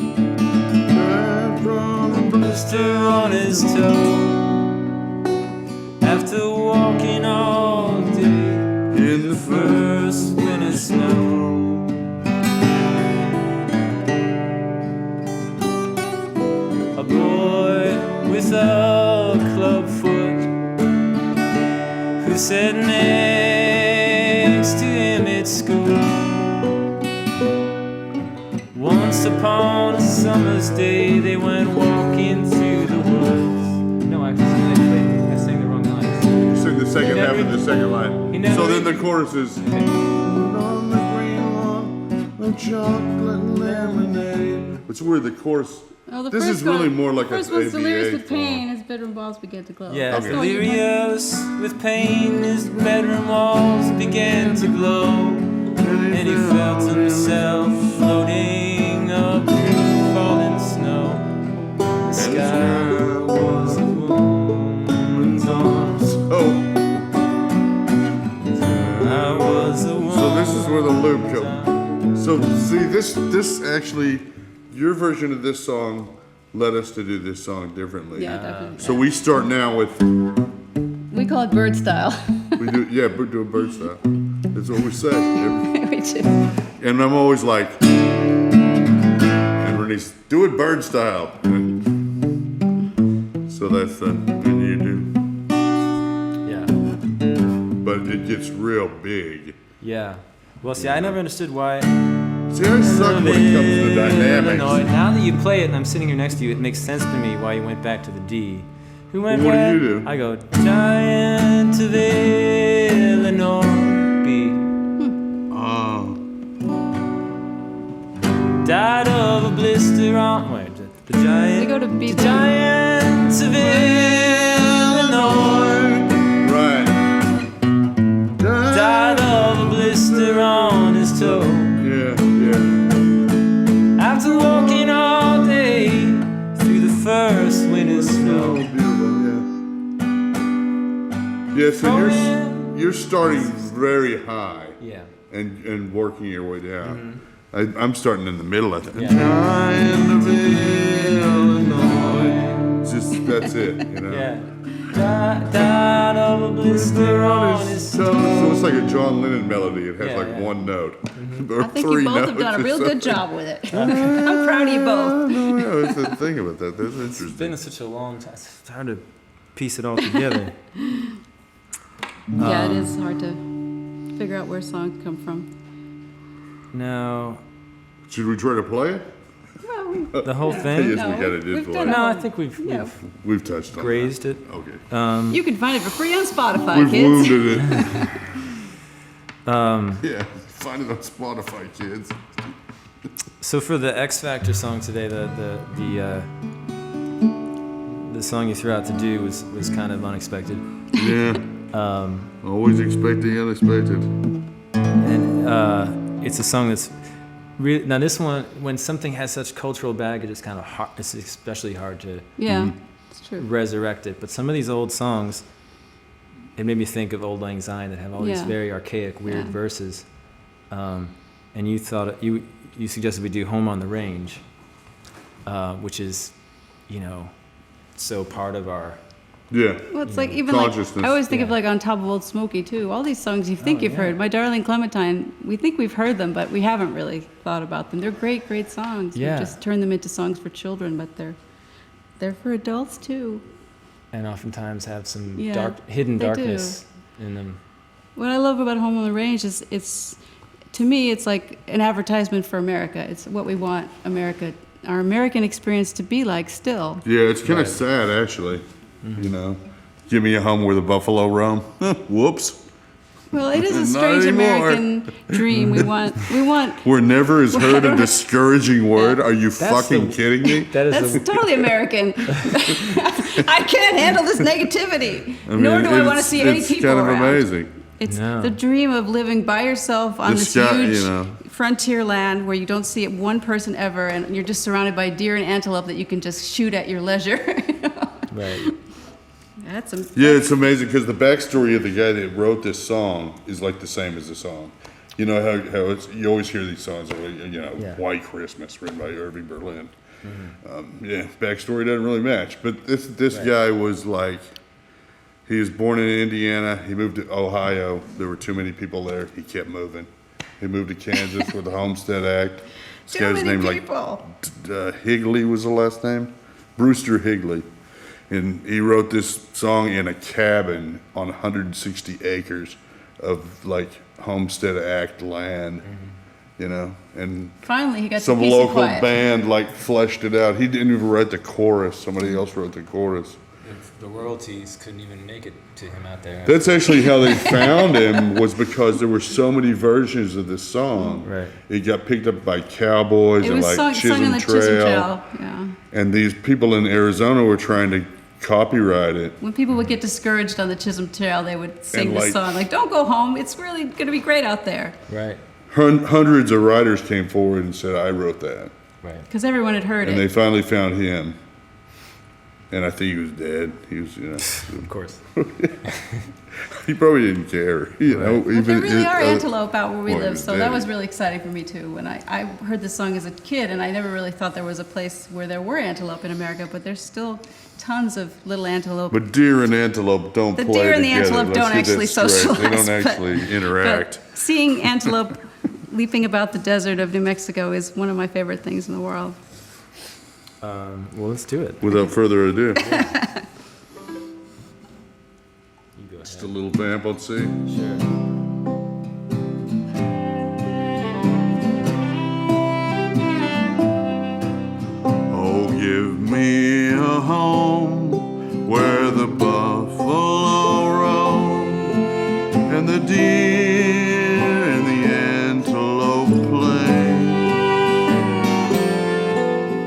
Blister on his toe. After walking all day In the first winter snow. A boy with a club foot who sat next to him at school. Once upon a summer's day, they went walking through the woods. No, I sang the wrong lines. Sing the second half of the second line. He never- So then the chorus is. On the green lawn, the chocolate lemonade. It's weird. The chorus. Oh, the This first is really one- more like a first one's delirious ABA with pain. His bedroom walls began to glow. Yeah, That's the one you played. Delirious with pain, his bedroom walls began to glow, and he felt himself floating up through the falling snow. The sky was a woman's arms. Oh, I was a woman. so this is where the loop comes. So see, this actually, your version of this song led us to do this song differently. Yeah, definitely. So we start now with We call it bird style. we do a bird style. That's what we say. We do. And I'm always like, and Renee's, do it bird style. So that's the, and you do. Yeah. But it gets real big. Yeah. Well, see, I never understood why. See, I suck when it comes to Illinois. dynamics. Now that you play it and I'm sitting here next to you, it makes sense to me why you went back to the D. Who went What do where? you do? I go, Giant of Illinois, B. Oh, Died of a blister on. wait, The giant. We go to B. The giants of Illinois right. died of a blister on his toe. Yeah. After walking all day through the first winter Oh, snow. beautiful, yeah. Yeah, so you're starting very high yeah. and working your way down. I'm starting in the middle of it. Yeah. Giant of Illinois. Just that's it, Yeah. Died of a blister on his So toe. it's like a John Lennon melody. It has Yeah, like yeah. one note or I think three you both notes. have done a or real good something. job with it. I'm proud of you both. No, that's the thing about that. That's It's interesting. been such a long time. It's hard to piece it all together. Yeah, it is hard to figure out where songs come from. Now, Should we try to play it? The whole I thing? guess No, we kind of did we've for done it. No, I think we've We've touched on grazed it. that. Okay. You can find it for free on Spotify, We've kids. wounded it. Yeah, find it on Spotify, kids. So for the X Factor song today, the song you threw out to do was kind of unexpected. Yeah. Always expect the unexpected. And it's a song that's really, now this one, when something has such cultural baggage, it's kind of hard, it's especially hard to Yeah, it's true. resurrect it. But some of these old songs, it made me think of Old Lang Syne that have all these Yeah. very archaic, weird Yeah. verses. And you thought, you suggested we do Home on the Range, which is, so part of our, Yeah. Well, it's like even like consciousness. I always think of Yeah. like On Top of Old Smoky too. All these songs you think you've yeah. heard. My Darling Clementine, we think we've heard them, but we haven't really thought about them. They're great, great songs. Yeah. We just turn them into songs for children, but they're for adults too. and oftentimes have some Yeah, hidden they do. darkness in them. What I love about Home on the Range is to me it's like an advertisement for America. It's what we want our American experience to be like still. Yeah, it's kind of Right. sad, actually. Give me a home where the buffalo roam. Whoops. Well, it is a Not strange anymore. American dream. We want Where never is heard a discouraging word. Are you That's fucking the- kidding me? That is That's the, totally American. I can't handle this negativity. Nor do I want to see any people It's kind of around. amazing. It's No. the dream of living by yourself on The this sky, huge you know. frontier land where you don't see one person ever, and you're just surrounded by deer and antelope that you can just shoot at your leisure. right. That's Yeah, it's amazing because the backstory of the guy that wrote this song is like the same as the song. You know how it's, you always hear these songs, like, Yeah. White Christmas, written by Irving Berlin. Yeah, backstory doesn't really match. But this Right. guy was like, he was born in Indiana. He moved to Ohio. There were too many people there. He kept moving. He moved to Kansas with the Homestead Act. This too guy's many name people. Higley was the last name, Brewster Higley, and he wrote this song in a cabin on 160 acres of like Homestead Act land, and Finally, he got some some peace and local quiet. band like fleshed it out. He didn't even write the chorus. Somebody else wrote the chorus. The royalties couldn't even make it to him out there. That's actually how they found him, was because there were so many versions of this song. Right. It got picked up by cowboys It and was like sung Chisholm on the Trail. Chisholm Trail. Yeah. And these people in Arizona were trying to copyright it. When people would get discouraged on the Chisholm Trail, they would sing And, this like- song like, "Don't go home. It's really going to be great out there." Right. Hundreds of writers came forward and said, I wrote that. Right. Because everyone had heard And they it. finally found him. And I think he was dead. He was, Of course. he probably didn't care. But there really are antelope out where we well, he live, was so dead. that was really exciting for me too. When I heard this song as a kid, and I never really thought there was a place where there were antelope in America, but there's still tons of little antelope. But deer and antelope don't The play deer and the together. antelope Let's don't get that actually straight. socialize. They don't but- actually interact. But seeing antelope leaping about the desert of New Mexico is one of my favorite things in the world. Well, let's do it. Without further ado, You go just a ahead. little vamp, let's see. Sure. Oh, give me a home where the buffalo roam and the deer and the antelope play,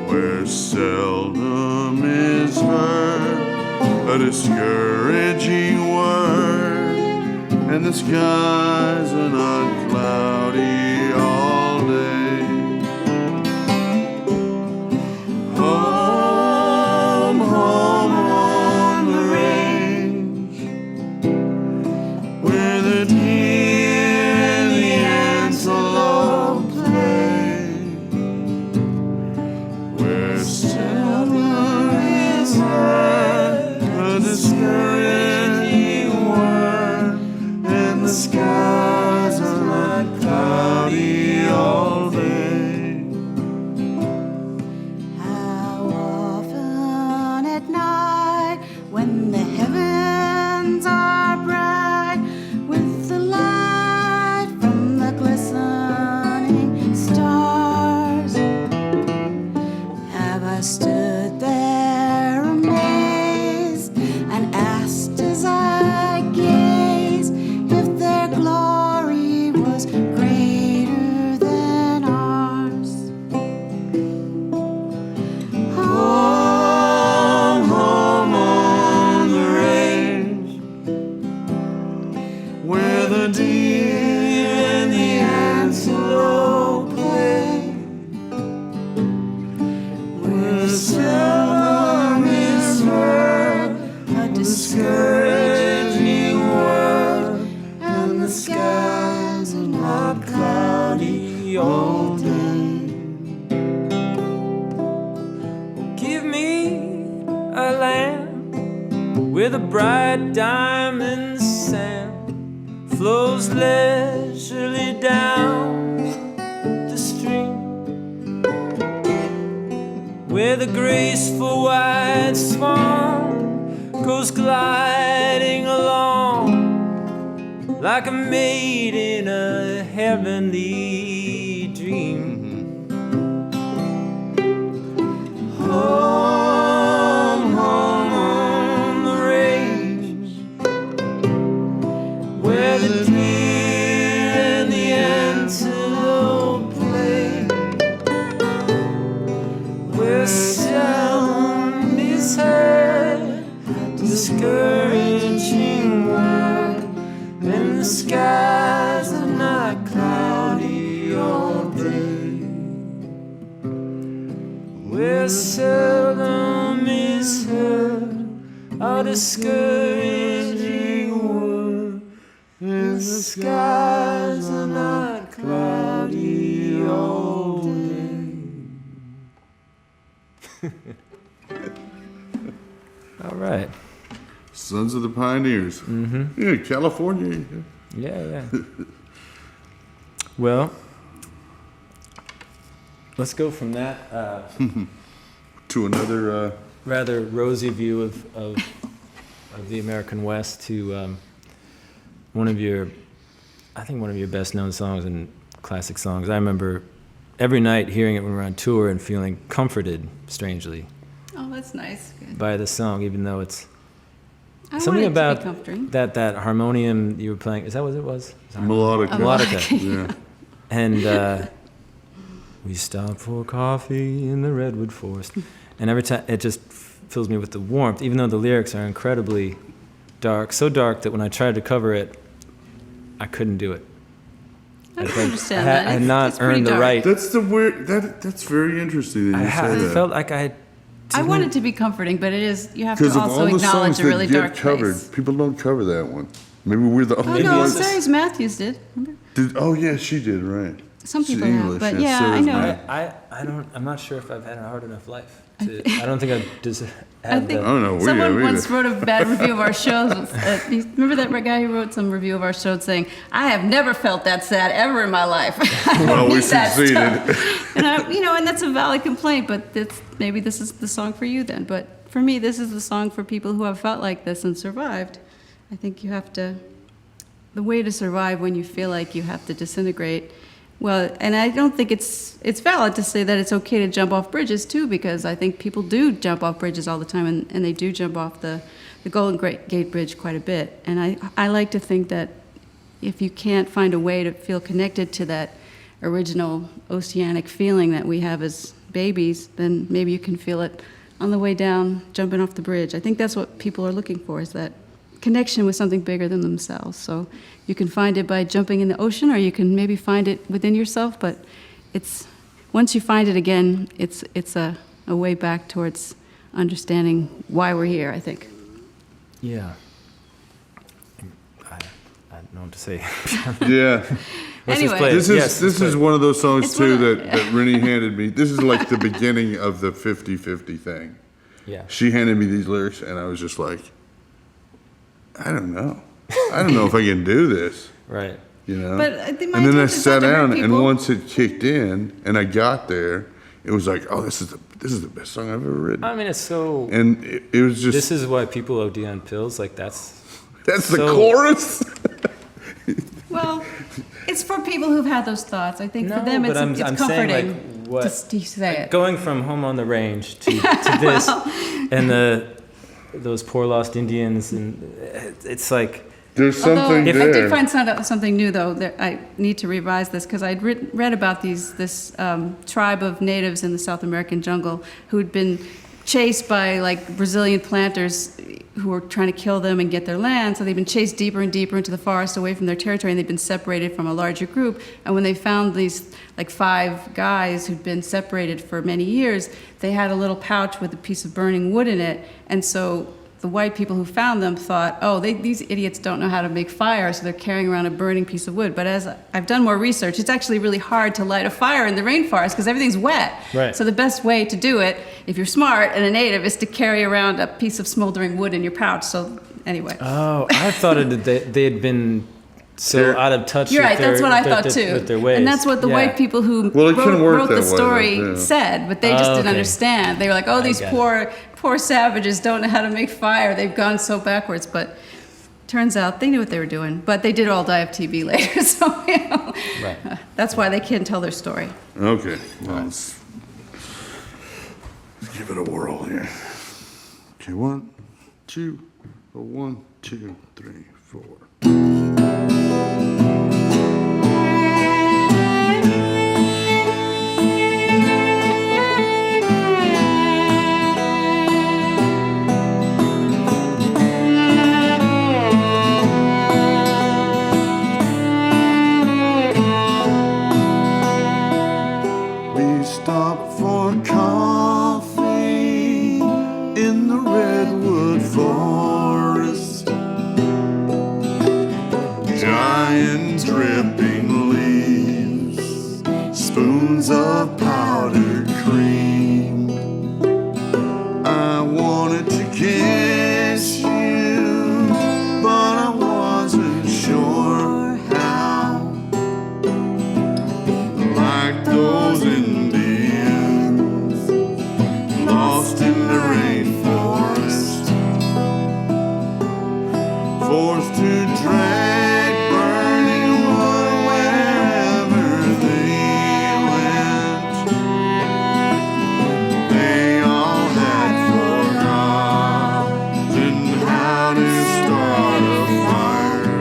where seldom is heard a discouraging word, and the skies are not cloudy all day. Home, home on the range, where the deer and the antelope play, where seldom is heard a discouraging word, and the skies are not cloudy all day. How often at night, when the heavens are bright with the light from the glistening stars, stood there amazed and asked as I gazed if their glory was greater than ours. Home, home on the range, where the deer and the antelope play, where seldom is heard a discouraging word, and the skies are not cloudy all day. Give me a lamp with a bright diamond sand flows leisurely down the stream, where the graceful white swan goes gliding along like a maid in a heavenly dream. Home, home on the range, where the deer and the antelope play, where seldom is heard a discouraging word, and the skies are not cloudy all day. Where seldom is heard a discouraging word, and the skies are not cloudy all day. All right. Sons of the Pioneers. Mm-hmm. Yeah, California. Yeah. Well, let's go from that To another. rather rosy view of the American West to one of your best known songs and classic songs. I remember every night hearing it when we were on tour and feeling comforted, strangely, Oh, that's nice. Good. by the song, even though it's I something want it about to be comforting. that harmonium you were playing. Is that what it was? Melodic. Melodica. Yeah. And we stopped for coffee in the redwood forest. And every time, it just fills me with the warmth, even though the lyrics are incredibly dark, so dark that when I tried to cover it, I couldn't do it. I can think understand I that. had It's not pretty earned the dark. right. That's the weird. That's very interesting that you say I that. felt like I I want it to be comforting, but you have to Because of also all the acknowledge songs a really that dark get covered, place. people don't cover that one. Maybe we're the Oh only no, ones. Sarah Matthews did. Remember? Oh yeah, she did, right. Some She's people have, English, but yeah, yeah, I Sarah's know. Matthews. I'm not sure if I've had a hard enough life. I don't think I've I had think I don't know, we someone have once either. wrote a bad review of our shows. Remember that guy who wrote some review of our show saying, "I have never felt that sad ever in my life." Well, we Need that succeeded. stuff. And and that's a valid complaint. But maybe this is the song for you then. But for me, this is the song for people who have felt like this and survived. I think you have to. The way to survive when you feel like you have to disintegrate. Well, and I don't think it's valid to say that it's okay to jump off bridges too, because I think people do jump off bridges all the time, and they do jump off the Golden Gate Bridge quite a bit. And I like to think that if you can't find a way to feel connected to that original oceanic feeling that we have as babies, then maybe you can feel it on the way down, jumping off the bridge. I think that's what people are looking for, is that connection with something bigger than themselves. So you can find it by jumping in the ocean, or you can maybe find it within yourself, but once you find it again, it's a way back towards understanding why we're here, I think. Yeah. I don't know what to say. Yeah. Let's Anyway. just play it. This is Yes, this is one of those songs It's too one of- that Rennie handed me. This is like the beginning of the 50-50 thing. Yeah. She handed me these lyrics, and I was just like, I don't know. I don't know if I can do this. Right. You know. But I think my and then I intention is sat not to hurt down, and people. once it kicked in, and I got there, it was like, oh, this is the best song I've ever written. I mean, it's so. And it was just This is why people OD on pills. Like that's that's the so- chorus. Well, it's for people who've had those thoughts. I think no, for them but it's I'm comforting. saying like what to say it. going from Home on the Range to this and those poor lost Indians, and it's like, There's Although something I there. did find something new, though. I need to revise this because I'd read about this tribe of natives in the South American jungle who'd been chased by like Brazilian planters who were trying to kill them and get their land. So they've been chased deeper and deeper into the forest away from their territory, and they've been separated from a larger group. And when they found these like 5 guys who'd been separated for many years, they had a little pouch with a piece of burning wood in it. And so the white people who found them thought, oh, these idiots don't know how to make fire, so they're carrying around a burning piece of wood. But as I've done more research, it's actually really hard to light a fire in the rainforest because everything's wet. Right. So the best way to do it, if you're smart and a native, is to carry around a piece of smoldering wood in your pouch. So anyway. oh, I thought they had been so out of touch. You're with right, their, that's what I their- thought their- too. With their ways. And that's what the Yeah. white people who Well, it couldn't work wrote that the way, story though, yeah. said, but they just Oh, didn't okay. understand. They were like, oh, these got poor savages don't know how to make fire. They've gone so backwards. But turns out they knew what they were doing. But they did all die of TB later, so Right. that's why they can't tell their story. Okay, well, let's give it a whirl here. Okay, 1, 2, 1, 2, 3, 4. We stopped for coffee in the redwood forest. Giant dripping leaves, spoons of powdered cream. I wanted to kiss you, but I wasn't sure how. Like those Indians lost in the rainforest, forced to drag burning wood wherever they went. They all had forgotten how to start a fire.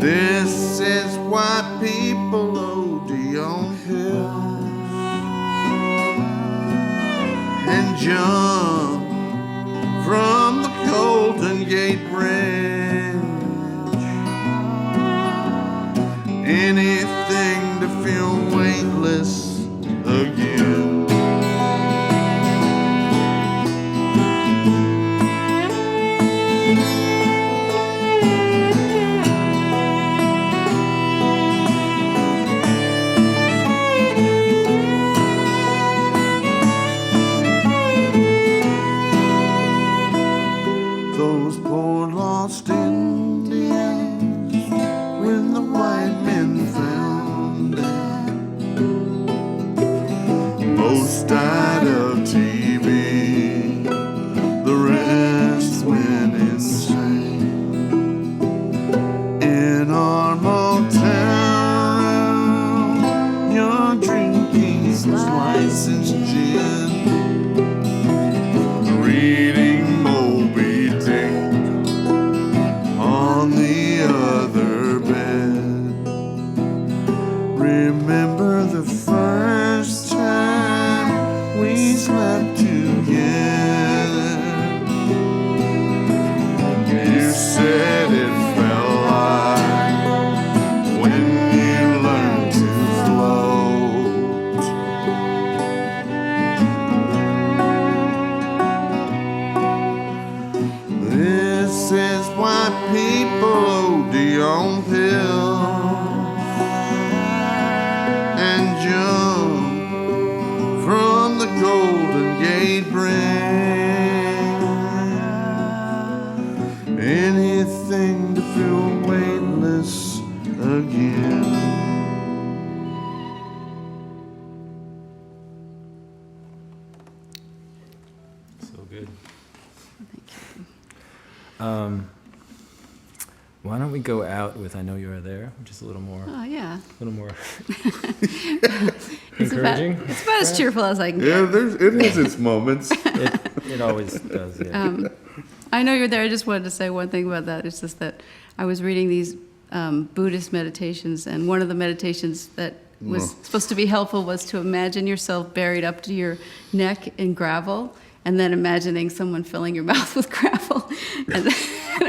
This is why people OD on pills and jump from the Golden Gate Bridge. Anything to feel weightless again. Those poor lost Indians, when the white men found them, most died of TB, the rest went insane. In our motel, you're drinking licensed gin, reading Moby Dick on the other bed. Remember the first time we slept together? You said it felt like when you learned to float. This is why people OD on pills and jump from the Golden Gate Bridge. Anything to feel weightless again. So good. Why don't we go out with "I Know You Are There," which is a little more, Oh, yeah. encouraging. It's about as cheerful as I can Yeah, get. it has its moments. It always does. Yeah. I know you're there. I just wanted to say one thing about that. It's just that I was reading these Buddhist meditations, and one of the meditations that was supposed to be helpful was to imagine yourself buried up to your neck in gravel, and then imagining someone filling your mouth with gravel, and then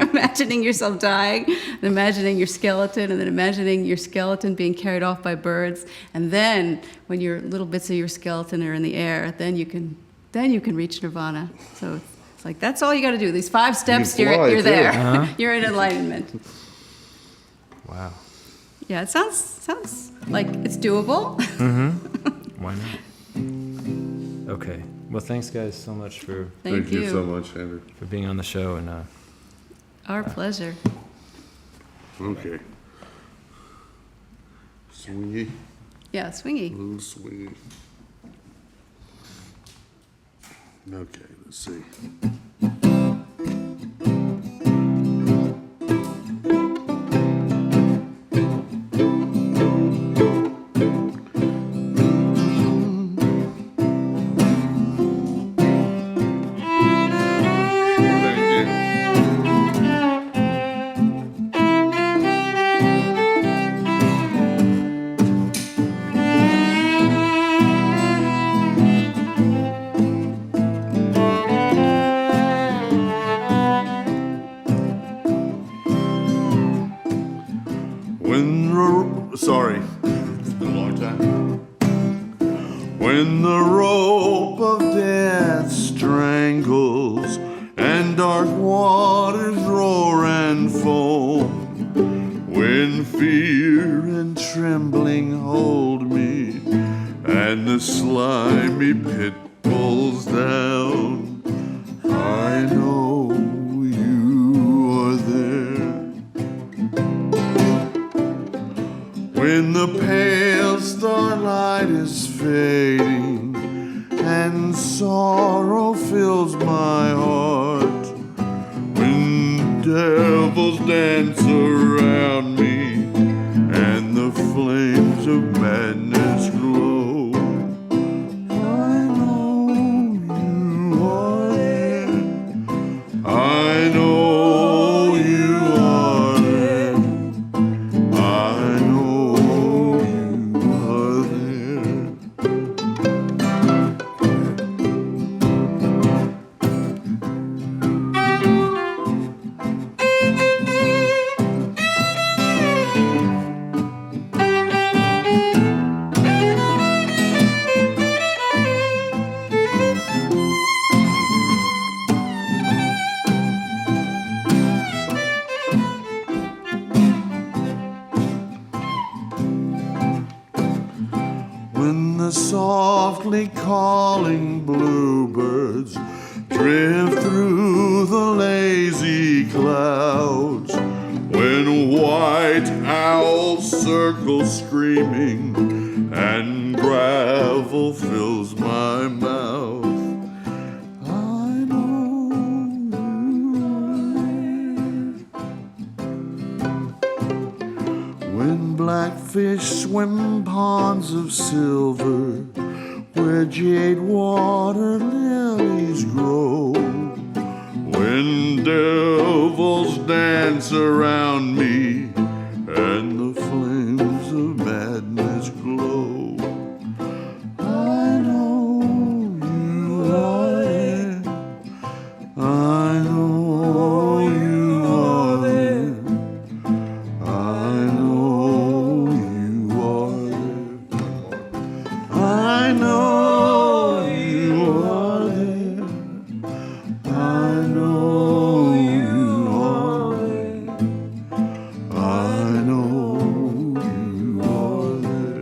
imagining yourself dying, and imagining your skeleton, and then imagining your skeleton being carried off by birds, and then when your little bits of your skeleton are in the air, then you can reach nirvana. So it's like that's all you got to do. These 5 steps, You fly, you're too. there. Uh-huh. You're in enlightenment. Wow. Yeah, it sounds like it's doable. Why not? Okay. Well, thanks guys so much for Thank you so much, Andrew. being on the show, and Our pleasure. Okay. Swingy, Yeah, swingy. a little swingy. Okay, let's see. Sorry, it's been a long time. When the rope of death strangles and dark waters roar and foam, when fear and trembling hold me and the slimy pit pulls down, I know you are there. When the pale starlight is fading and sorrow fills my heart, when devils dance around me and the flames of madness glow, I know you are there. I know you are there. I know you are there. When the softly calling bluebirds drift through the lazy clouds, when white owls circle screaming and gravel fills my mouth, I know you are there. When blackfish swim ponds of silver, where jade water lilies grow, when devils dance around me and the flames of madness glow, I know you are there. I know you are there. I know you are there. I know you are there. I know you are there. I know you are there.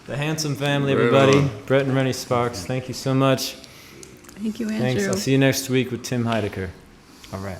The Handsome family, Right everybody. on. Brett and Rennie Sparks, thank you so much. Thank you, Andrew. Thanks. I'll see you next week with Tim Heidecker. All right.